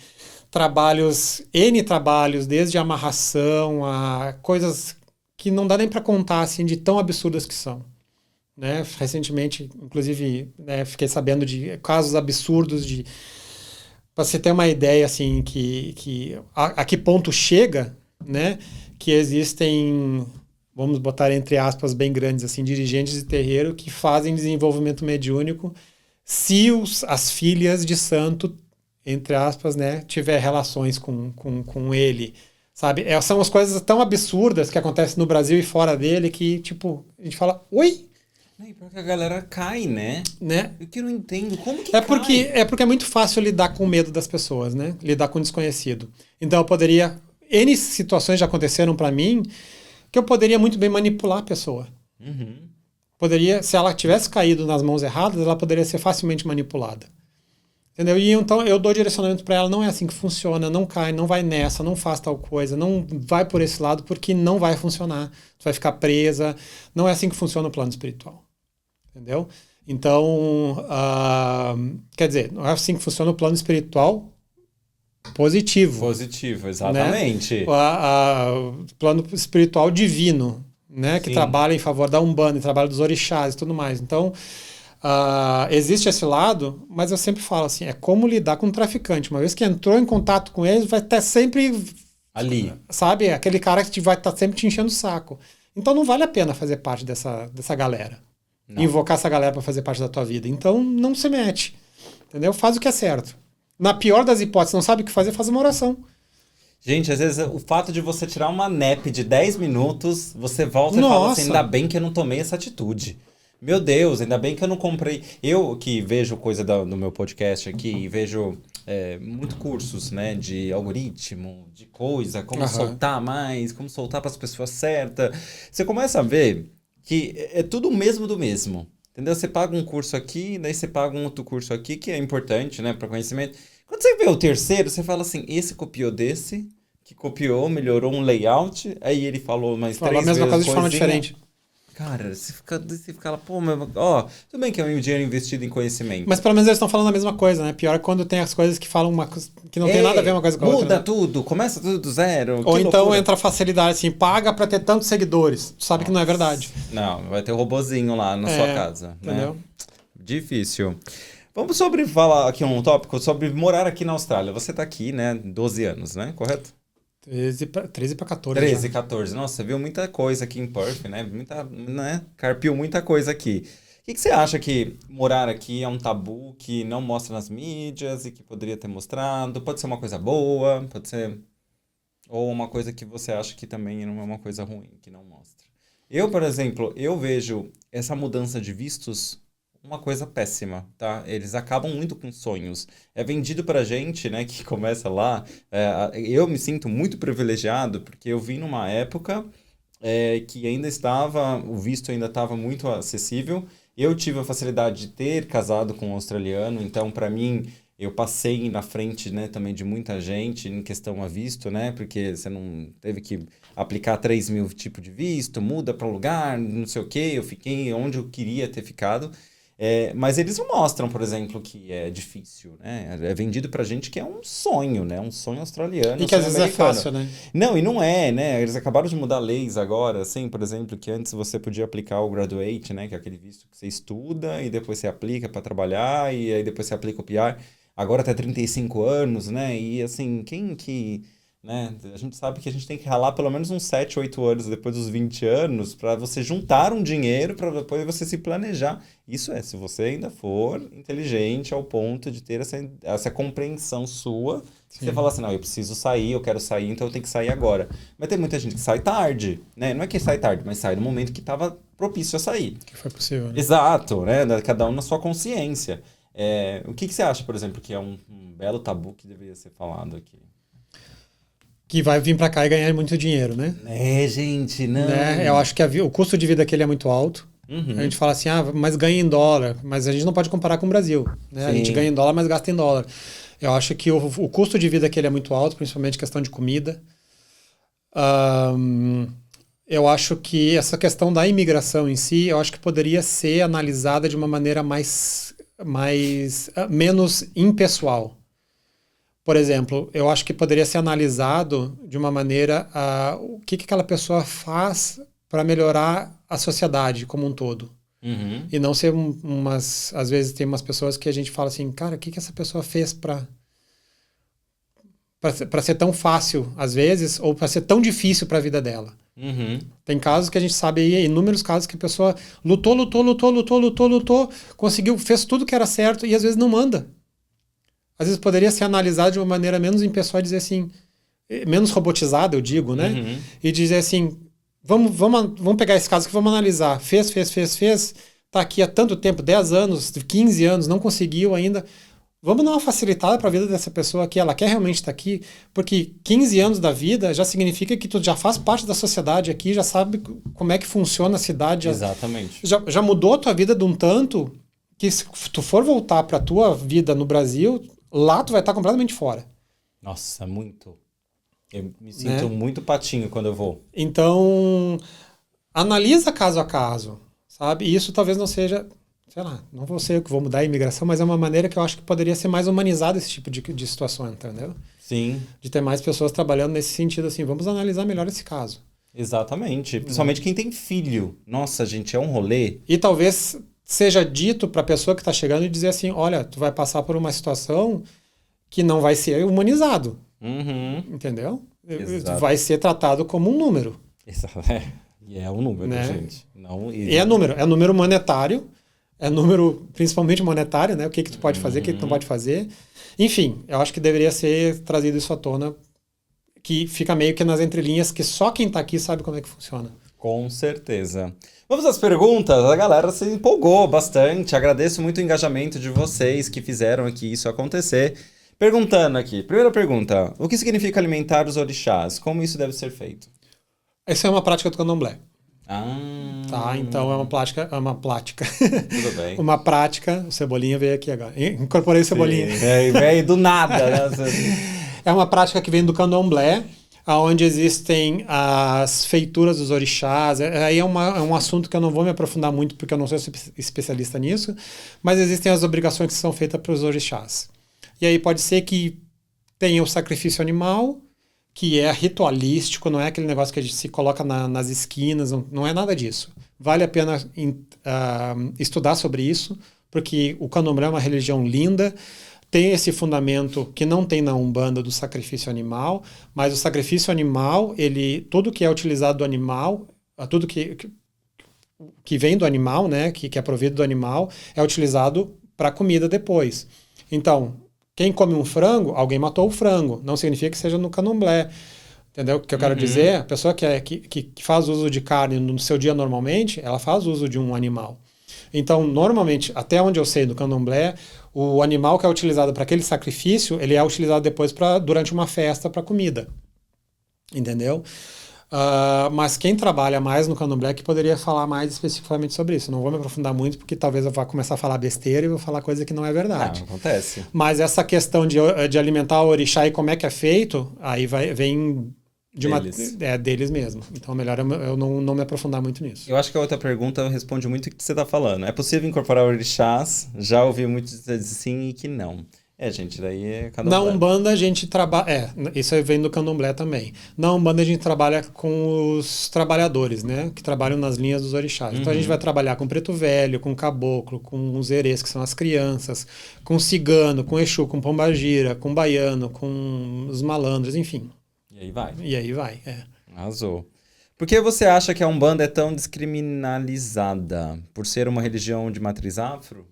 N trabalhos, desde amarração a coisas que não dá nem para contar, assim, de tão absurdas que são. Né? Recentemente, inclusive, né, fiquei sabendo de casos absurdos de... Para você ter uma ideia, assim, a que ponto chega, né? Que existem, vamos botar entre aspas bem grandes, assim, dirigentes de terreiro que fazem desenvolvimento mediúnico se as filhas de santo, entre aspas, né, tiver relações com ele, sabe? São as coisas tão absurdas que acontecem no Brasil e fora dele que, tipo, a gente fala, oi? E porque a galera cai, né? Eu que não entendo. Como que cai? Porque é muito fácil lidar com o medo das pessoas, né? Lidar com o desconhecido. Então eu poderia... N situações já aconteceram pra mim que eu poderia muito bem manipular a pessoa. Uhum. Se ela tivesse caído nas mãos erradas, ela poderia ser facilmente manipulada. Entendeu? E então eu dou direcionamento pra ela, não é assim que funciona, não cai, não vai nessa, não faz tal coisa, não vai por esse lado porque não vai funcionar. Tu vai ficar presa. Não é assim que funciona o plano espiritual. Entendeu? Então, quer dizer, não é assim que funciona o plano espiritual positivo. Positivo, exatamente. Né? O plano espiritual divino, né? Que trabalha em favor da Umbanda, trabalha dos orixás e tudo mais. Então, existe esse lado, mas eu sempre falo assim, é como lidar com um traficante. Uma vez que entrou em contato com eles, vai estar sempre... ali. Sabe? Aquele cara que vai estar sempre te enchendo o saco. Então, não vale a pena fazer parte dessa galera. Não. Invocar essa galera para fazer parte da tua vida. Então, não se mete. Entendeu? Faz o que é certo. Na pior das hipóteses, não sabe o que fazer, faz uma oração. Gente, às vezes o fato de você tirar uma nap de 10 minutos, você volta e fala assim, ainda bem que eu não tomei essa atitude. Meu Deus, ainda bem que eu não comprei. Eu que vejo coisa no meu podcast aqui e vejo muito cursos, né, de algoritmo, de coisa, como soltar mais, como soltar para as pessoas certas. Você começa a ver que é tudo o mesmo do mesmo, entendeu? Você paga um curso aqui, daí você paga um outro curso aqui, que é importante, né, para conhecimento. Quando você vê o terceiro, você fala assim, esse copiou desse, que copiou, melhorou um layout, aí ele falou mais três vezes. Falou a mesma coisa de forma diferente. Cara, você fica lá, pô, tudo bem que é um dinheiro investido em conhecimento. Mas pelo menos eles estão falando a mesma coisa, né? Pior é quando tem as coisas que falam que não tem nada a ver uma coisa com a outra. Muda tudo, começa tudo do zero. Ou então entra a facilidade, assim, paga pra ter tantos seguidores. Tu sabe que não é verdade. Não, vai ter um robozinho lá na sua casa. Entendeu? Né? Difícil. Vamos falar aqui um tópico sobre morar aqui na Austrália. Você tá aqui, né, 12 anos, né? Correto? 13 para 14. 13, 14. Nossa, você viu muita coisa aqui em Perth, né? Carpiu muita coisa aqui. O que você acha que morar aqui é um tabu que não mostra nas mídias e que poderia ter mostrado? Pode ser uma coisa boa, pode ser... Ou uma coisa que você acha que também não é uma coisa ruim, que não mostra. Eu, por exemplo, eu vejo essa mudança de vistos uma coisa péssima, tá? Eles acabam muito com sonhos. É vendido pra gente, né, que começa lá. Eu me sinto muito privilegiado, porque eu vim numa época que o visto ainda estava muito acessível. Eu tive a facilidade de ter casado com um australiano, então, para mim, eu passei na frente, né, também de muita gente em questão a visto, né, porque você não teve que aplicar 3 mil tipos de visto, muda para um lugar, não sei o quê, eu fiquei onde eu queria ter ficado. Mas eles não mostram, por exemplo, que é difícil, né? É vendido pra gente que é um sonho, né? Um sonho australiano. E que às vezes é fácil, né? Não, e não é, né? Eles acabaram de mudar leis agora, assim, por exemplo, que antes você podia aplicar o graduate, né? Que é aquele visto que você estuda e depois você aplica para trabalhar e aí depois você aplica o PR. Agora até 35 anos, né? E assim, quem que... Né? A gente sabe que a gente tem que ralar pelo menos uns 7, 8 anos depois dos 20 anos para você juntar um dinheiro para depois você se planejar. Isso se você ainda for inteligente ao ponto de ter essa compreensão sua. Sim. Você fala assim, não, eu preciso sair, eu quero sair, então eu tenho que sair agora. Mas tem muita gente que sai tarde, né? Não é que sai tarde, mas sai no momento que estava propício a sair. Que foi possível, né? Exato, né? Cada um na sua consciência. O que você acha, por exemplo, que é um belo tabu que deveria ser falado aqui? Que vai vir pra cá e ganhar muito dinheiro, né? Gente, não. Né? Eu acho que o custo de vida aqui ele é muito alto. A gente fala assim, mas ganha em dólar. Mas a gente não pode comparar com o Brasil, né? A gente ganha em dólar, mas gasta em dólar. Eu acho que o custo de vida aqui ele é muito alto, principalmente questão de comida. Eu acho que essa questão da imigração em si, eu acho que poderia ser analisada de uma maneira menos impessoal. Por exemplo, eu acho que poderia ser analisado de uma maneira o que aquela pessoa faz para melhorar a sociedade como um todo. E não ser às vezes tem umas pessoas que a gente fala assim, cara, o que essa pessoa fez para ser tão fácil, às vezes, ou para ser tão difícil para a vida dela. Tem casos que a gente sabe aí, inúmeros casos que a pessoa lutou, conseguiu, fez tudo que era certo e às vezes não manda. Às vezes poderia ser analisado de uma maneira menos impessoal e dizer assim, menos robotizada, eu digo, né? E dizer assim, vamos pegar esse caso que vamos analisar. Fez, tá aqui há tanto tempo, 10 anos, 15 anos, não conseguiu ainda. Vamos dar uma facilitada para a vida dessa pessoa que ela quer realmente estar aqui, porque 15 anos da vida já significa que tu já faz parte da sociedade aqui, já sabe como é que funciona a cidade. Exatamente. Já mudou a tua vida de um tanto que se tu for voltar para a tua vida no Brasil, lá tu vai estar completamente fora. Nossa, muito. Eu me sinto muito patinho quando eu vou. Então, analisa caso a caso, sabe? E isso talvez não seja... sei lá, não vou ser eu que vou mudar a imigração, mas é uma maneira que eu acho que poderia ser mais humanizado esse tipo de situação, entendeu? Sim. De ter mais pessoas trabalhando nesse sentido, assim, vamos analisar melhor esse caso. Exatamente. Principalmente quem tem filho. Nossa, gente, é um rolê. E talvez seja dito para a pessoa que está chegando e dizer assim, olha, tu vai passar por uma situação que não vai ser humanizado. Entendeu? Exato. Vai ser tratado como um número. Exato. E é um número, né? Gente. Não, e é número monetário. É número principalmente monetário, né? O que tu pode fazer, o que tu não pode fazer. Enfim, eu acho que deveria ser trazido isso à tona, que fica meio que nas entrelinhas, que só quem tá aqui sabe como é que funciona. Com certeza. Vamos às perguntas? A galera se empolgou bastante. Agradeço muito o engajamento de vocês que fizeram aqui isso acontecer. Perguntando aqui, primeira pergunta, o que significa alimentar os orixás? Como isso deve ser feito? Essa é uma prática do candomblé. Tá, então é uma prática. Tudo bem. Uma prática. O Cebolinha veio aqui agora. Incorporei o Cebolinha. Veio do nada. É uma prática que vem do candomblé, onde existem as feituras dos orixás. Aí é um assunto que eu não vou me aprofundar muito, porque eu não sou especialista nisso, mas existem as obrigações que são feitas para os orixás. E aí pode ser que tenha o sacrifício animal, que é ritualístico, não é aquele negócio que a gente se coloca nas esquinas, não é nada disso. Vale a pena estudar sobre isso, porque o candomblé é uma religião linda, tem esse fundamento que não tem na Umbanda do sacrifício animal, mas o sacrifício animal, tudo que é utilizado do animal, tudo que vem do animal, né, que é provido do animal, é utilizado para comida depois. Então, quem come um frango, alguém matou o frango. Não significa que seja no candomblé. Entendeu? O que eu quero dizer, a pessoa que faz uso de carne no seu dia normalmente, ela faz uso de um animal. Então, normalmente, até onde eu sei do candomblé, o animal que é utilizado para aquele sacrifício, ele é utilizado depois durante uma festa para comida. Entendeu? Mas quem trabalha mais no candomblé que poderia falar mais especificamente sobre isso. Não vou me aprofundar muito, porque talvez eu vá começar a falar besteira e vou falar coisa que não é verdade. Não, acontece. Mas essa questão de alimentar o orixá e como é que é feito, aí vem deles mesmo. Então, melhor eu não me aprofundar muito nisso. Eu acho que a outra pergunta responde muito o que você está falando. É possível incorporar orixás? Já ouvi muitos dizer sim e que não. Gente, daí é candomblé. Na Umbanda a gente trabalha... isso aí vem do candomblé também. Na Umbanda a gente trabalha com os trabalhadores, né? Que trabalham nas linhas dos orixás. Então a gente vai trabalhar com preto velho, com caboclo, com os erês, que são as crianças, com cigano, com exu, com pombagira, com baiano, com os malandros, enfim. E aí vai. Arrasou. Por que você acha que a Umbanda é tão descriminalizada? Por ser uma religião de matriz afro?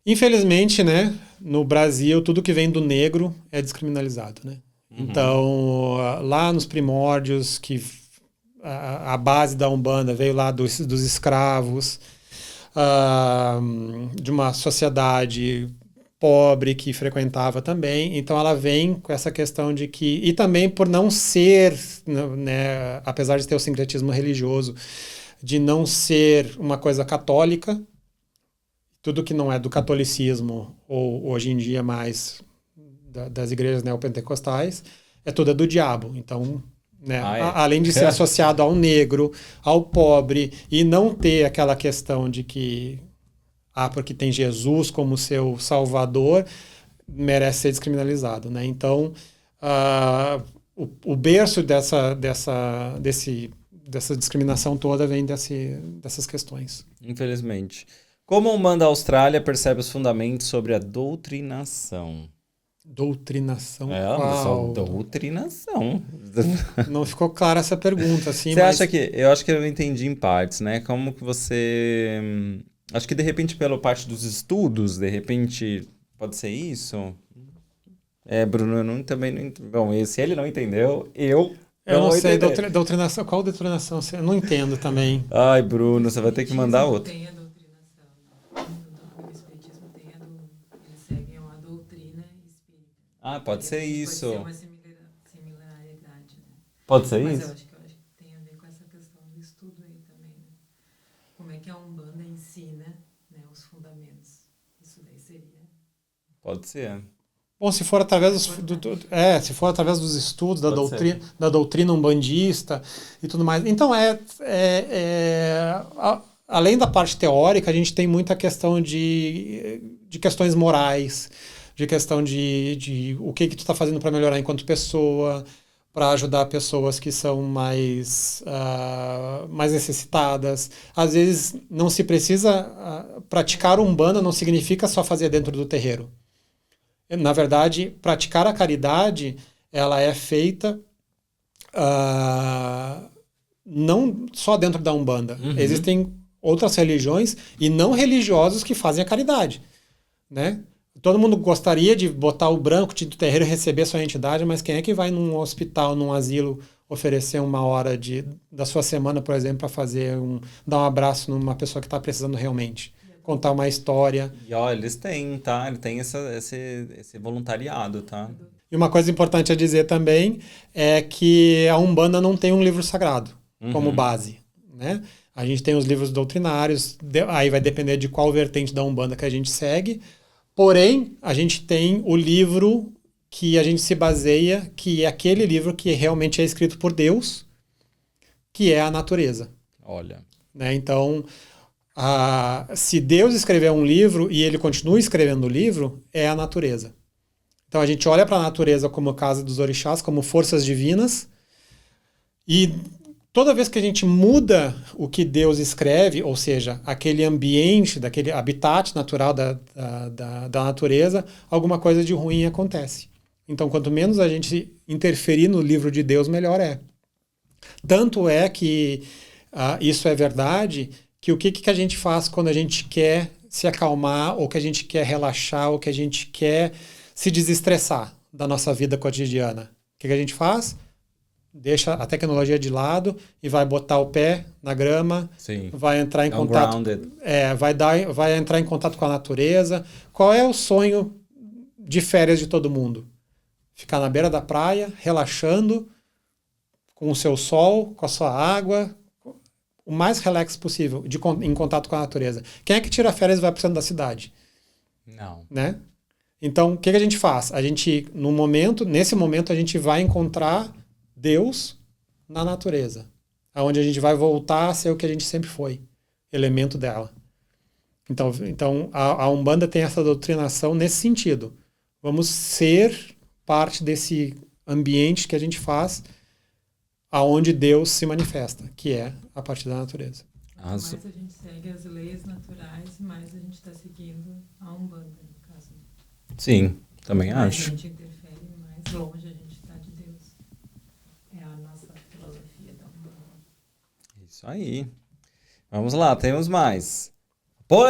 Infelizmente, né, no Brasil, tudo que vem do negro é descriminalizado, né? Então, lá nos primórdios, que a base da Umbanda veio lá dos escravos, de uma sociedade pobre que frequentava também. Então, ela vem com essa questão de que... E também por não ser, né, apesar de ter o sincretismo religioso, de não ser uma coisa católica. Tudo que não é do catolicismo, ou hoje em dia mais das igrejas neopentecostais, tudo do diabo. Então, né, além de ser associado ao negro, ao pobre, e não ter aquela questão de que, porque tem Jesus como seu salvador, merece ser descriminalizado, né? Então, o berço dessa discriminação toda vem dessas questões. Infelizmente. Como a Umbanda Austrália percebe os fundamentos sobre a doutrinação? Doutrinação qual? Doutrinação. Não ficou clara essa pergunta, assim. Você acha que... Eu acho que eu entendi em partes, né? Como que você... Acho que, de repente, pela parte dos estudos, de repente, pode ser isso? Bruno, eu também não entendi. Bom, se ele não entendeu, eu não sei. Doutrinação, qual doutrinação? Eu não entendo também. Ai, Bruno, você vai ter que mandar outro. Tem a doutrinação, né? No Espiritismo tem eles seguem uma doutrina espírita. Pode ser isso. Pode ser uma similaridade, né? Pode ser Mas isso? eu acho que tem a ver com essa questão do estudo aí também, né? Como é que a Umbanda ensina, né, os fundamentos. Isso daí seria... Pode ser. Bom, se for através dos estudos da doutrina umbandista e tudo mais. Então, além da parte teórica, a gente tem muita questão de questões morais, de questão de o que tu está fazendo para melhorar enquanto pessoa, para ajudar pessoas que são mais necessitadas. Às vezes, não se precisa... praticar Umbanda não significa só fazer dentro do terreiro. Na verdade, praticar a caridade, ela é feita não só dentro da Umbanda. Uhum. Existem outras religiões e não religiosos que fazem a caridade, né? Todo mundo gostaria de botar o branco do terreiro e receber sua entidade, mas quem é que vai num hospital, num asilo, oferecer uma hora da sua semana, por exemplo, para dar um abraço numa pessoa que está precisando realmente? Contar uma história. E eles têm, tá? Ele tem esse voluntariado, tá? E uma coisa importante a dizer também é que a Umbanda não tem um livro sagrado como base, né? A gente tem os livros doutrinários, aí vai depender de qual vertente da Umbanda que a gente segue, porém, a gente tem o livro que a gente se baseia, que é aquele livro que realmente é escrito por Deus, que é a natureza. Olha. Né? Então... se Deus escrever um livro e ele continua escrevendo o livro, é a natureza. Então a gente olha para a natureza como casa dos orixás, como forças divinas, e toda vez que a gente muda o que Deus escreve, ou seja, aquele ambiente, daquele habitat natural da natureza, alguma coisa de ruim acontece. Então quanto menos a gente interferir no livro de Deus, melhor é. Tanto é que isso é verdade, que o que a gente faz quando a gente quer se acalmar, ou que a gente quer relaxar, ou que a gente quer se desestressar da nossa vida cotidiana. O que a gente faz? Deixa a tecnologia de lado e vai botar o pé na grama. Sim. Vai entrar em contato. Vai entrar em contato com a natureza. Qual é o sonho de férias de todo mundo? Ficar na beira da praia, relaxando, com o seu sol, com a sua água, o mais relax possível, em contato com a natureza. Quem é que tira férias e vai para o centro da cidade? Não. Né? Então, o que a gente faz? Nesse momento, a gente vai encontrar Deus na natureza, onde a gente vai voltar a ser o que a gente sempre foi, elemento dela. Então a Umbanda tem essa doutrinação nesse sentido. Vamos ser parte desse ambiente que a gente faz, aonde Deus se manifesta, que é a partir da natureza. Mais a gente segue as leis naturais, mais a gente está seguindo a Umbanda, no caso. Sim, também mais acho. A gente interfere, mais longe a gente está de Deus. É a nossa filosofia da Umbanda. Isso aí. Vamos lá, temos mais.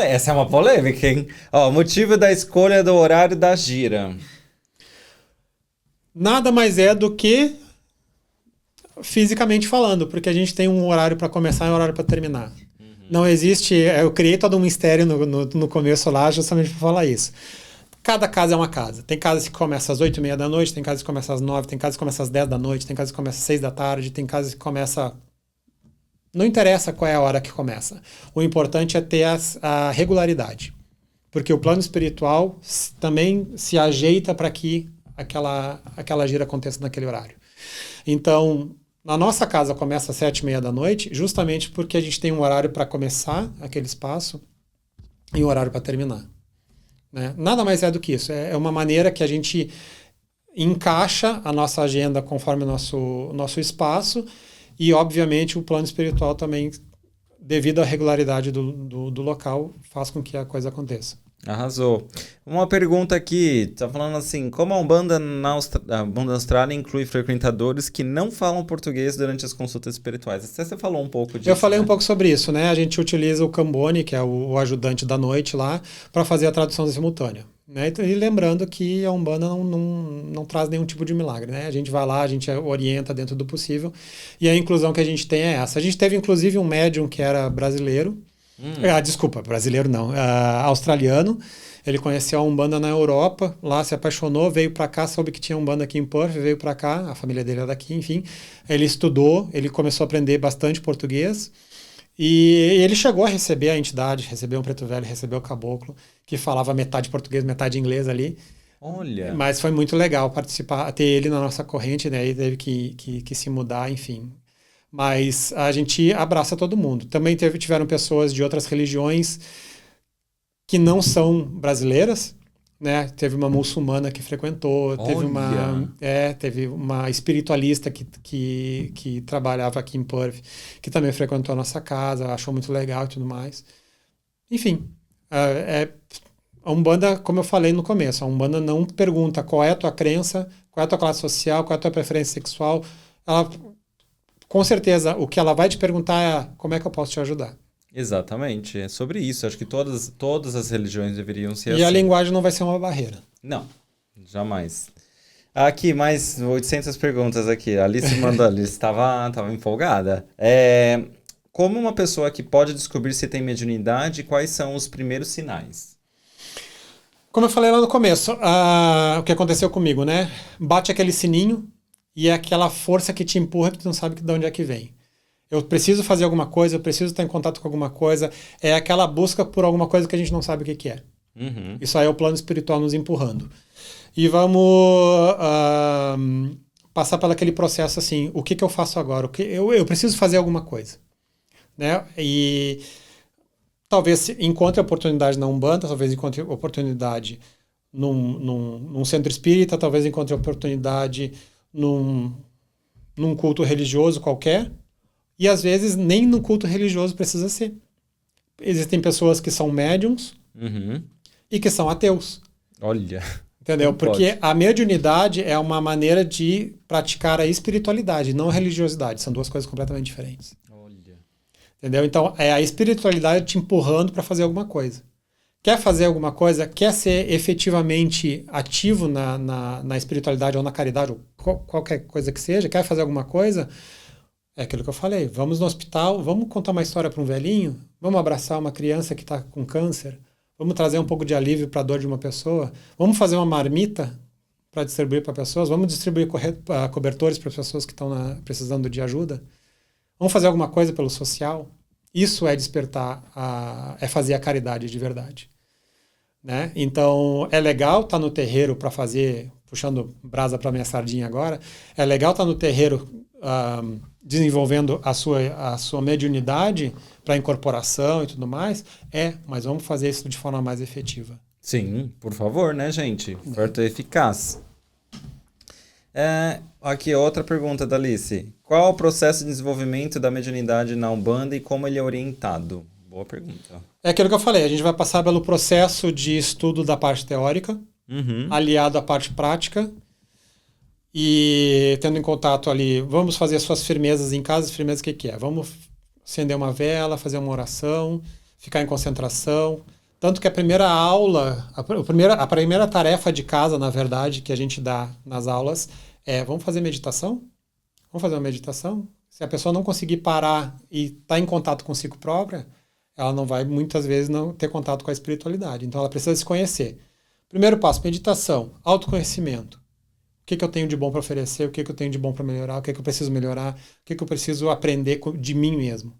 Essa é uma polêmica, hein? Motivo da escolha do horário da gira. Nada mais é do que fisicamente falando, porque a gente tem um horário para começar e um horário para terminar. Não existe... Eu criei todo um mistério no começo lá, justamente para falar isso. Cada casa é uma casa. Tem casas que começam às 8h30 da noite, tem casas que começam às 9, tem casas que começam às 10 da noite, tem casas que começam às 6 da tarde, tem casas que começam Não interessa qual é a hora que começa. O importante é ter a regularidade. Porque o plano espiritual também se ajeita para que aquela gira aconteça naquele horário. Então, na nossa casa começa às 7h30 da noite, justamente porque a gente tem um horário para começar aquele espaço e um horário para terminar. Né? Nada mais é do que isso. É uma maneira que a gente encaixa a nossa agenda conforme o nosso espaço e, obviamente, o plano espiritual também, devido à regularidade do local, faz com que a coisa aconteça. Arrasou. Uma pergunta aqui, tá falando assim, como a Umbanda a Umbanda Austrália inclui frequentadores que não falam português durante as consultas espirituais? Até você falou um pouco disso. Eu falei né? um pouco sobre isso, né? A gente utiliza o Cambone, que é o ajudante da noite lá, para fazer a tradução simultânea. Né? E lembrando que a Umbanda não traz nenhum tipo de milagre, né? A gente vai lá, a gente orienta dentro do possível, e a inclusão que a gente tem é essa. A gente teve, inclusive, um médium que era brasileiro, desculpa, brasileiro não, australiano. Ele conheceu a Umbanda na Europa, lá se apaixonou, veio para cá, soube que tinha Umbanda aqui em Perth, veio para cá, a família dele é daqui, enfim. Ele estudou, ele começou a aprender bastante português e ele chegou a receber a entidade, recebeu um preto velho, recebeu o caboclo, que falava metade português, metade inglês ali. Olha! Mas foi muito legal participar, ter ele na nossa corrente, né? Ele teve que se mudar, enfim. Mas a gente abraça todo mundo. Também tiveram pessoas de outras religiões que não são brasileiras, né? Teve uma muçulmana que frequentou, teve uma espiritualista que trabalhava aqui em Perth, que também frequentou a nossa casa, achou muito legal e tudo mais. Enfim, a Umbanda, como eu falei no começo, a Umbanda não pergunta qual é a tua crença, qual é a tua classe social, qual é a tua preferência sexual. Ela, com certeza, o que ela vai te perguntar é como é que eu posso te ajudar. Exatamente, é sobre isso. Acho que todas as religiões deveriam ser assim. E a linguagem não vai ser uma barreira. Não, jamais. Aqui, mais 800 perguntas aqui. A Alice mandou, a Alice estava empolgada. Como uma pessoa que pode descobrir se tem mediunidade, quais são os primeiros sinais? Como eu falei lá no começo, o que aconteceu comigo, né? Bate aquele sininho e é aquela força que te empurra que tu não sabe de onde é que vem. Eu preciso fazer alguma coisa, eu preciso estar em contato com alguma coisa. É aquela busca por alguma coisa que a gente não sabe o que é. Uhum. Isso aí é o plano espiritual nos empurrando. E vamos passar por aquele processo assim, o que eu faço agora? Eu preciso fazer alguma coisa. Né? E talvez encontre oportunidade na Umbanda, talvez encontre oportunidade num centro espírita, talvez encontre oportunidade num culto religioso qualquer, e às vezes nem no culto religioso precisa ser. Existem pessoas que são médiums e que são ateus. Olha. Entendeu? Porque a mediunidade é uma maneira de praticar a espiritualidade, não a religiosidade. São duas coisas completamente diferentes. Olha. Entendeu? Então, é a espiritualidade te empurrando para fazer alguma coisa. Quer fazer alguma coisa? Quer ser efetivamente ativo na espiritualidade ou na caridade, ou qualquer coisa que seja? Quer fazer alguma coisa? É aquilo que eu falei. Vamos no hospital, vamos contar uma história para um velhinho? Vamos abraçar uma criança que está com câncer? Vamos trazer um pouco de alívio para a dor de uma pessoa? Vamos fazer uma marmita para distribuir para pessoas? Vamos distribuir cobertores para pessoas que estão precisando de ajuda? Vamos fazer alguma coisa pelo social? Isso é despertar, é fazer a caridade de verdade. Né? Então, é legal estar no terreiro para fazer, puxando brasa para minha sardinha agora, é legal estar no terreiro desenvolvendo a sua mediunidade para incorporação e tudo mais, mas vamos fazer isso de forma mais efetiva. Sim, por favor, né, gente? Oferta eficaz. Aqui, outra pergunta da Alice. Qual o processo de desenvolvimento da mediunidade na Umbanda e como ele é orientado? Boa pergunta. É aquilo que eu falei, a gente vai passar pelo processo de estudo da parte teórica, aliado à parte prática, e tendo em contato ali, vamos fazer as suas firmezas em casa. Firmezas, o que é? Vamos acender uma vela, fazer uma oração, ficar em concentração. Tanto que a primeira aula, a primeira tarefa de casa, na verdade, que a gente dá nas aulas vamos fazer meditação? Vamos fazer uma meditação? Se a pessoa não conseguir parar e estar em contato consigo própria, ela não vai, muitas vezes, não ter contato com a espiritualidade. Então, ela precisa se conhecer. Primeiro passo, meditação, autoconhecimento. O que eu tenho de bom para oferecer? O que eu tenho de bom para melhorar? O que eu preciso melhorar? O que eu preciso aprender de mim mesmo?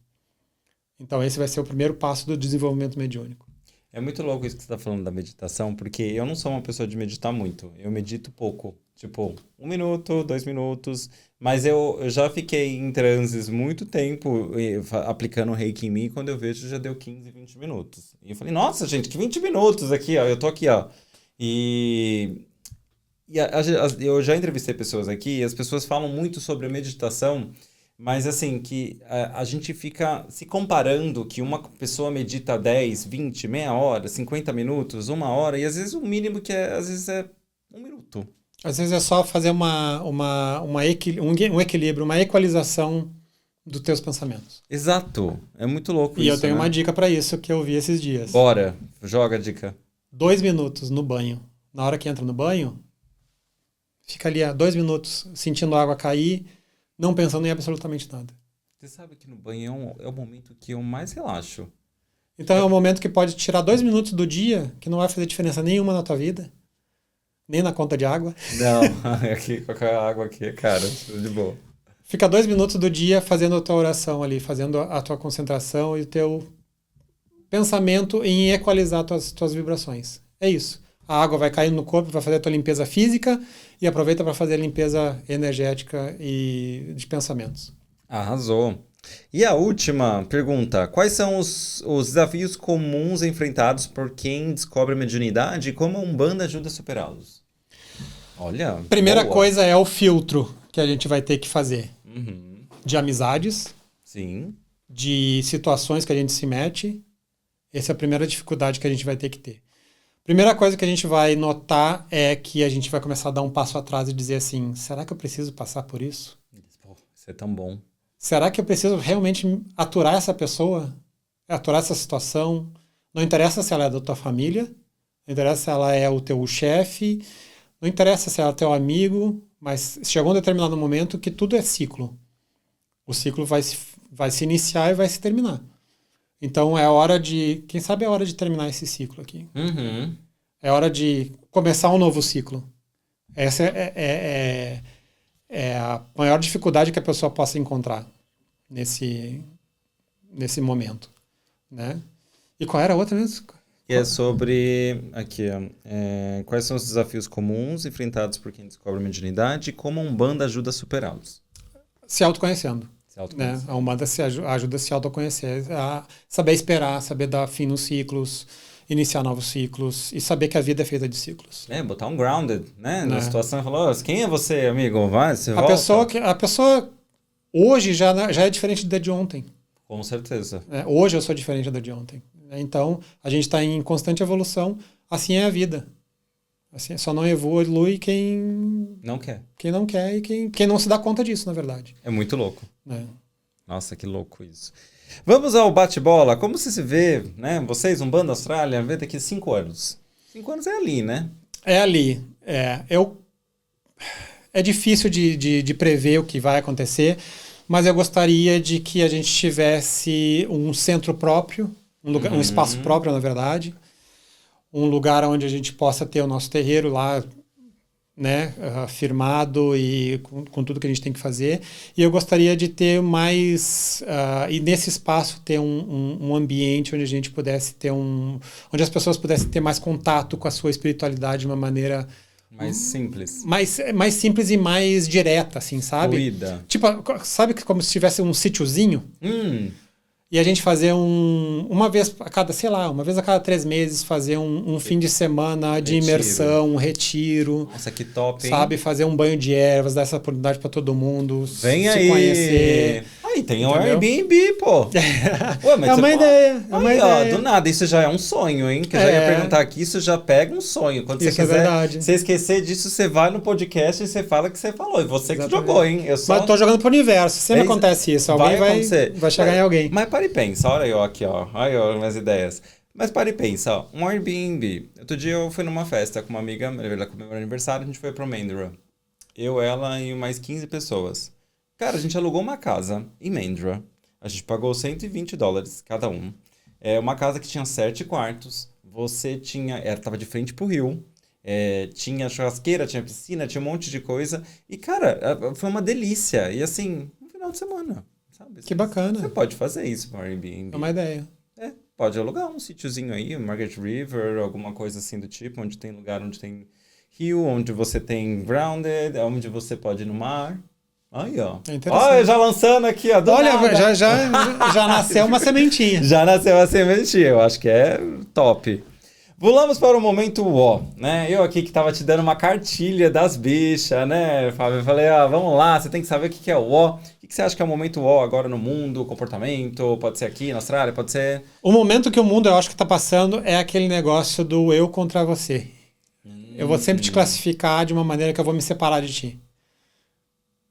Então, esse vai ser o primeiro passo do desenvolvimento mediúnico. É muito louco isso que você está falando da meditação, porque eu não sou uma pessoa de meditar muito. Eu medito pouco. Tipo, 1 minuto, 2 minutos. Mas eu já fiquei em transes muito tempo aplicando o Reiki em mim. Quando eu vejo, já deu 15, 20 minutos. E eu falei, nossa, gente, que 20 minutos aqui, ó. Eu tô aqui, ó. Eu já entrevistei pessoas aqui e as pessoas falam muito sobre a meditação, mas assim, que a gente fica se comparando que uma pessoa medita 10, 20, meia hora, 50 minutos, 1 hora, e às vezes o mínimo às vezes é 1 minuto. Às vezes é só fazer um equilíbrio, uma equalização dos teus pensamentos. Exato. É muito louco E isso, eu tenho né? uma dica para isso que eu vi esses dias. Bora, joga a dica. 2 minutos no banho. Na hora que entra no banho, fica ali 2 minutos sentindo a água cair, não pensando em absolutamente nada. Você sabe que no banho é o momento que eu mais relaxo. Então é um momento que pode tirar 2 minutos do dia, que não vai fazer diferença nenhuma na tua vida, nem na conta de água. Não, aqui, qualquer água aqui, cara, de boa. Fica 2 minutos do dia fazendo a tua oração ali, fazendo a tua concentração e o teu pensamento em equalizar tuas vibrações. É isso. A água vai caindo no corpo, vai fazer a tua limpeza física e aproveita para fazer a limpeza energética e de pensamentos. Arrasou. E a última pergunta: quais são os desafios comuns enfrentados por quem descobre a mediunidade e como a Umbanda ajuda a superá-los? Olha, Primeira boa. coisa é o filtro que a gente vai ter que fazer. Uhum. De amizades, Sim. de situações que a gente se mete. Essa é a primeira dificuldade que a gente vai ter que ter. Primeira coisa que a gente vai notar é que a gente vai começar a dar um passo atrás e dizer assim, será que eu preciso passar por isso? Pô, isso é tão bom. Será que eu preciso realmente aturar essa pessoa? Aturar essa situação? Não interessa se ela é da tua família, não interessa se ela é o teu chefe, não interessa se ela é teu amigo, mas chegou um determinado momento que tudo é ciclo. O ciclo vai se iniciar e vai se terminar. Então é hora de... Quem sabe é hora de terminar esse ciclo aqui. Uhum. É hora de começar um novo ciclo. Essa é a maior dificuldade que a pessoa possa encontrar nesse momento, né? E qual era a outra mesmo? E é sobre, aqui, ó, quais são os desafios comuns enfrentados por quem descobre a mediunidade e como a Umbanda ajuda a superá-los? Se autoconhecendo. Se Né? autoconhecer. A Umbanda ajuda a se autoconhecer, a saber esperar, saber dar fim nos ciclos, iniciar novos ciclos e saber que a vida é feita de ciclos. Botar um grounded, né? Na É. situação e falar, quem é você, amigo? Vai, você A volta. pessoa hoje já é diferente da de ontem. Com certeza. Né? Hoje eu sou diferente da de ontem. Então, a gente está em constante evolução. Assim é a vida. Assim, só não evolui quem Não quer. não quer e quem não se dá conta disso, na verdade. É muito louco. Né? Nossa, que louco isso. Vamos ao bate-bola. Como você se vê, né? Vocês, Umbanda Austrália, vê daqui 5 anos. 5 anos é ali, né? É ali. É difícil de prever o que vai acontecer, mas eu gostaria de que a gente tivesse um centro próprio, um espaço próprio, na verdade, um lugar onde a gente possa ter o nosso terreiro lá, né, firmado e com tudo que a gente tem que fazer. E eu gostaria de ter mais, e nesse espaço ter um ambiente onde a gente pudesse ter onde as pessoas pudessem ter mais contato com a sua espiritualidade de uma maneira Mais simples. mais simples e mais direta, assim, sabe? Fluida. Tipo, sabe que como se tivesse um sítiozinho e a gente fazer uma vez a cada 3 meses, fazer um fim de semana de Retiro. imersão, um retiro, Nossa, que top, hein? sabe? Fazer um banho de ervas, dar essa oportunidade para todo mundo Vem se aí. conhecer. Aí tem o Entendeu? Airbnb, pô. Ué, mas É você uma pode- ideia, é uma Aí, ó, ideia. do nada, isso já é um sonho, hein? Que eu já ia É. perguntar aqui, isso já pega um sonho. Quando Isso você é quiser, verdade. você esquecer disso, você vai no podcast e você fala que você falou. E você que Exatamente. jogou, hein? Eu só... Mas tô jogando pro universo, sempre É isso. acontece isso. Alguém acontecer. vai chegar em alguém. Mas para e pensa, olha eu aqui, ó. Olha eu, minhas ideias. Mas para e pensa, ó. Um Airbnb. Outro dia eu fui numa festa com uma amiga, ela comemorou aniversário, a gente foi pro Mandurah. Eu, ela e mais 15 pessoas. Cara, a gente alugou uma casa em Mandurah. A gente pagou $120 cada um. É uma casa que tinha 7 quartos. Você tinha... Ela tava de frente pro rio. Tinha churrasqueira, tinha piscina, tinha um monte de coisa. E, cara, foi uma delícia. E assim, um final de semana, sabe? Que bacana. Você pode fazer isso no Airbnb. É uma ideia. Pode alugar um sítiozinho aí, Margaret River, alguma coisa assim do tipo, onde tem lugar onde tem rio, onde você tem grounded, onde você pode ir no mar. Aí, ó. É interessante. Olha, já lançando aqui, ó. Olha, já nasceu uma sementinha. Já nasceu a sementinha, eu acho que é top. Pulamos para o momento ó, né? Eu aqui que tava te dando uma cartilha das bichas, né, Fábio? Eu falei, vamos lá, você tem que saber o que é o ó. O que você acha que é o momento ó agora no mundo, comportamento? Pode ser aqui na Austrália, pode ser... O momento que o mundo, eu acho que tá passando é aquele negócio do eu contra você. Eu vou sempre te classificar de uma maneira que eu vou me separar de ti.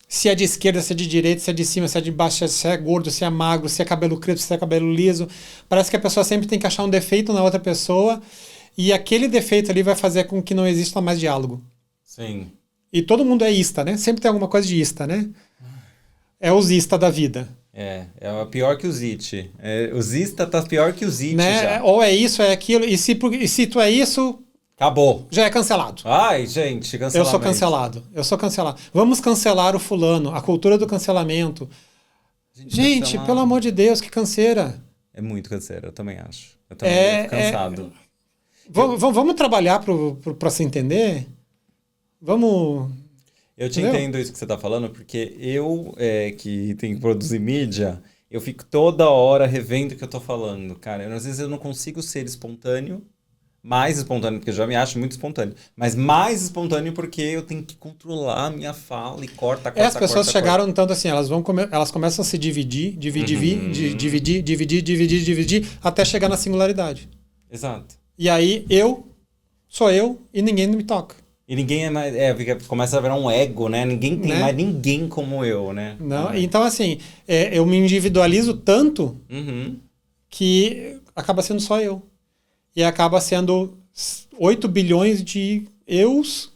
Se é de esquerda, se é de direita, se é de cima, se é de baixo, se é gordo, se é magro, se é cabelo crespo, se é cabelo liso. Parece que a pessoa sempre tem que achar um defeito na outra pessoa e aquele defeito ali vai fazer com que não exista mais diálogo. Sim. E todo mundo é ista, né? Sempre tem alguma coisa de ista, né? É os ista da vida. É pior que o Zit. O Zista tá pior que o Zit Né? já. Ou é isso, é aquilo. E se tu é isso, Acabou. já é cancelado. Ai, gente, cancelamento. Eu sou cancelado. Vamos cancelar o fulano, a cultura do cancelamento. Gente, cancelar. pelo amor de Deus, que canseira. É muito canseiro, eu também acho. Eu também fico cansado. Vamos trabalhar para se entender? Vamos... Eu te entendo isso que você tá falando, porque eu, que tenho que produzir mídia, eu fico toda hora revendo o que eu tô falando, cara. Às vezes eu não consigo ser espontâneo, mais espontâneo, porque eu já me acho muito espontâneo, mas mais espontâneo porque eu tenho que controlar a minha fala e corta. As pessoas chegaram tanto assim, elas começam a se dividir, dividir, até chegar na singularidade. Exato. E aí sou eu e ninguém me toca. E ninguém é mais. Começa a virar um ego, né? Ninguém tem mais ninguém como eu, né? Não, então, assim, eu me individualizo tanto Uhum. que acaba sendo só eu. E acaba sendo 8 bilhões de eus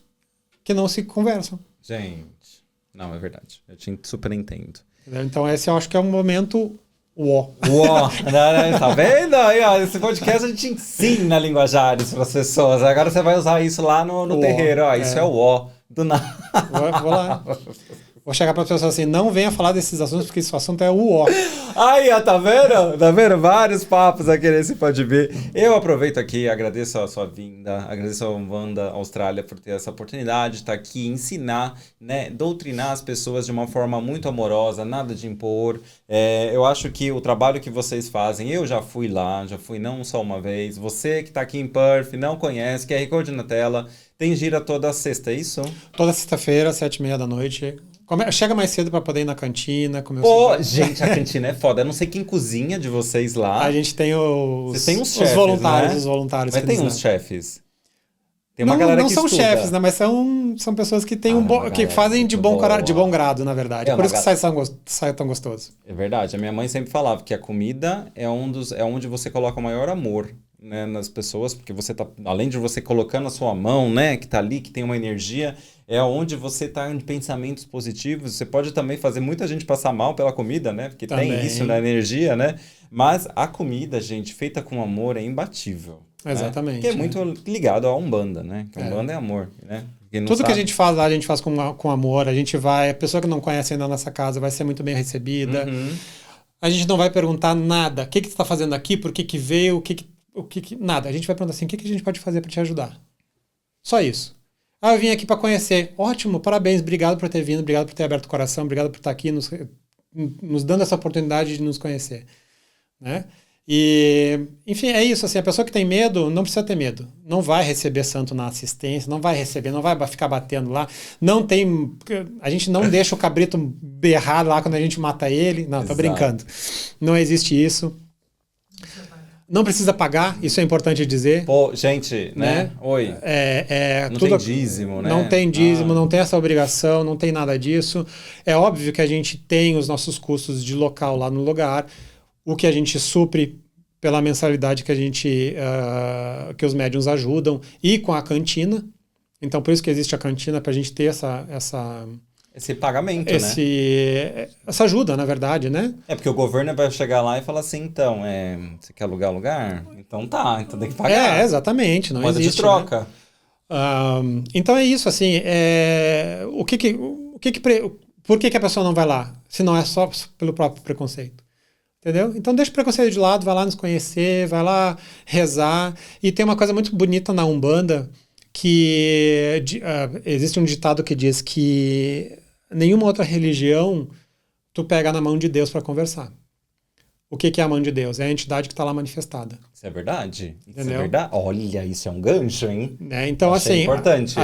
que não se conversam. Gente. Não, é verdade. Eu te super entendo. Entendeu? Então, esse eu acho que é um momento uó. Uó, tá vendo? Aí, ó, esse podcast a gente ensina linguajares para as pessoas. Agora você vai usar isso lá no terreiro. Ó, isso é o ó. Do nada. Vou lá. Vou chegar para as pessoas assim, não venha falar desses assuntos, porque esse assunto é o ó. Aí, ó, tá vendo? Tá vendo? Vários papos aqui nesse Pode Ver. Eu aproveito aqui, agradeço a sua vinda, agradeço a Wanda Austrália por ter essa oportunidade de estar aqui, ensinar, né, doutrinar as pessoas de uma forma muito amorosa, nada de impor. Eu acho que o trabalho que vocês fazem, eu já fui lá, já fui não só uma vez. Você que tá aqui em Perth, não conhece, QR Code na tela, tem gira toda sexta, é isso? Toda sexta-feira, 7h30 da noite. Chega mais cedo para poder ir na cantina, comer gente, a cantina é foda. Eu não sei quem cozinha de vocês lá. A gente tem Vocês têm uns chefes, os voluntários, né? os voluntários. Mas tem uns chefes. Tem uma galera não que são estuda. chefes, né? Mas são pessoas que têm que fazem de bom grado, na verdade. Por isso que sai tão gostoso. É verdade. A minha mãe sempre falava que a comida é onde você coloca o maior amor, né, nas pessoas, porque você tá, além de você colocando a sua mão, né, que tá ali, que tem uma energia, é onde você tá em pensamentos positivos. Você pode também fazer muita gente passar mal pela comida, né, porque também tem isso na energia, né, mas a comida, gente, feita com amor é imbatível. Exatamente. Né? Que é muito ligado à Umbanda, né, que Umbanda é amor, né. Tudo que a gente faz lá, a gente faz com amor, a pessoa que não conhece ainda a nossa casa vai ser muito bem recebida. Uhum. A gente não vai perguntar nada, o que você está fazendo aqui, por que veio, nada. A gente vai perguntar assim, o que a gente pode fazer para te ajudar? Só isso. Eu vim aqui para conhecer. Ótimo, parabéns, obrigado por ter vindo, obrigado por ter aberto o coração, obrigado por estar aqui nos dando essa oportunidade de nos conhecer. Né? E, enfim, é isso. Assim, a pessoa que tem medo, não precisa ter medo. Não vai receber santo na assistência, não vai ficar batendo lá. A gente não deixa o cabrito berrar lá quando a gente mata ele. Não, tô brincando. Não existe isso. Não precisa pagar, isso é importante dizer. Pô, gente, né? Oi. Não tem dízimo, né? Não tem dízimo, não tem essa obrigação, não tem nada disso. É óbvio que a gente tem os nossos custos de local lá no lugar, o que a gente supre pela mensalidade que os médiuns ajudam e com a cantina. Então, por isso que existe a cantina, para a gente ter esse pagamento, né? Essa ajuda, na verdade, né? É porque o governo vai chegar lá e falar assim, então, você quer alugar lugar? Então então tem que pagar. Exatamente, não Moeda existe. De troca. Né? Então é isso, assim, Por que a pessoa não vai lá? Se não é só pelo próprio preconceito. Entendeu? Então deixa o preconceito de lado, vai lá nos conhecer, vai lá rezar. E tem uma coisa muito bonita na Umbanda, que existe um ditado que diz que nenhuma outra religião tu pega na mão de Deus para conversar. O que é a mão de Deus? É a entidade que está lá manifestada. Isso é verdade? Isso Entendeu? é verdade? Olha, isso é um gancho, hein? Então, Achei assim, importante.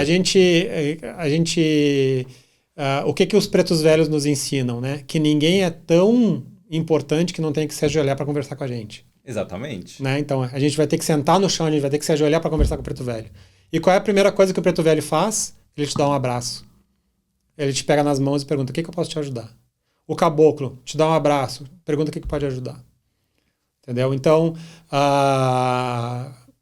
o que os pretos velhos nos ensinam, né? Que ninguém é tão importante que não tem que se ajoelhar para conversar com a gente. Exatamente. Né? Então, a gente vai ter que sentar no chão, a gente vai ter que se ajoelhar para conversar com o preto velho. E qual é a primeira coisa que o preto velho faz? Ele te dá um abraço. Ele te pega nas mãos e pergunta: o que eu posso te ajudar? O caboclo te dá um abraço, pergunta o que pode ajudar. Entendeu? Então,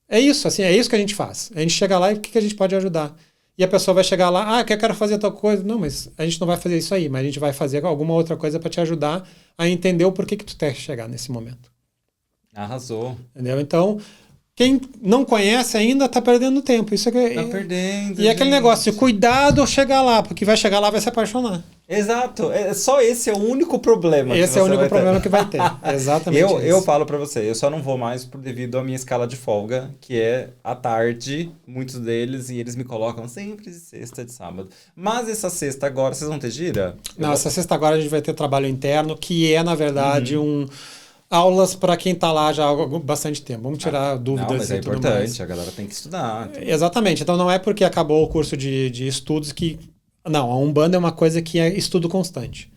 é isso, assim, é isso que a gente faz. A gente chega lá e o que a gente pode ajudar? E a pessoa vai chegar lá, eu quero fazer tal coisa. Não, mas a gente não vai fazer isso aí, mas a gente vai fazer alguma outra coisa para te ajudar a entender o porquê que tu tem que chegar nesse momento. Arrasou. Entendeu? Então, quem não conhece ainda está perdendo tempo. Isso Tá perdendo. E aquele negócio, cuidado ao chegar lá, porque vai chegar lá e vai se apaixonar. Exato. Só esse é o único problema. Esse é o único problema que vai ter. Exatamente. Eu falo pra você, eu só não vou mais devido à minha escala de folga, que é à tarde, muitos deles, e eles me colocam sempre de sexta, de sábado. Mas essa sexta agora, vocês vão ter gira? Não, essa sexta agora a gente vai ter trabalho interno, que é, na verdade, aulas para quem está lá já há bastante tempo. Vamos tirar dúvidas. Não, mas é e tudo importante, mais. a galera tem que estudar. Exatamente. Então não é porque acabou o curso de estudos que... Não, a Umbanda é uma coisa que é estudo constante.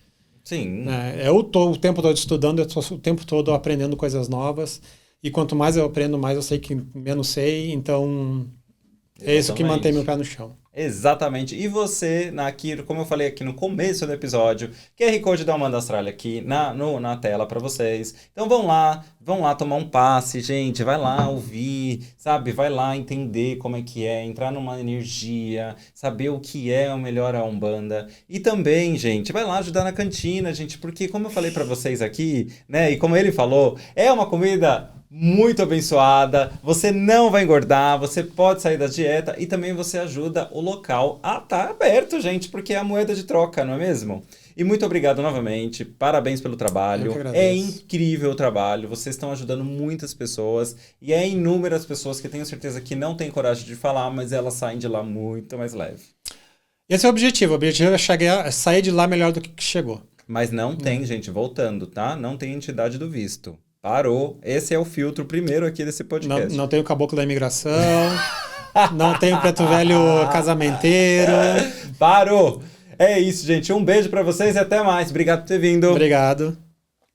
Sim. Eu estou o tempo todo estudando, eu estou o tempo todo aprendendo coisas novas. E quanto mais eu aprendo, mais eu sei que menos sei. Então, é isso que mantém meu pé no chão. Exatamente. E você, como eu falei aqui no começo do episódio, QR Code da Umbanda Austrália aqui na tela para vocês. Então vão lá tomar um passe, gente, vai lá ouvir, sabe? Vai lá entender como é que é, entrar numa energia, saber o que é o melhor a Umbanda. E também, gente, vai lá ajudar na cantina, gente, porque como eu falei para vocês aqui, né, e como ele falou, é uma comida muito abençoada, você não vai engordar, você pode sair da dieta e também você ajuda o local a estar aberto, gente, porque é a moeda de troca, não é mesmo? E muito obrigado novamente, parabéns pelo trabalho, é incrível o trabalho, vocês estão ajudando muitas pessoas e é inúmeras pessoas que tenho certeza que não têm coragem de falar, mas elas saem de lá muito mais leve. Esse é o objetivo é sair de lá melhor do que chegou. Mas não tem, gente, voltando, tá? Não tem entidade do visto. Parou. Esse é o filtro primeiro aqui desse podcast. Não tem o caboclo da imigração. Não tem o preto velho casamenteiro. Parou. É isso, gente. Um beijo pra vocês e até mais. Obrigado por ter vindo. Obrigado.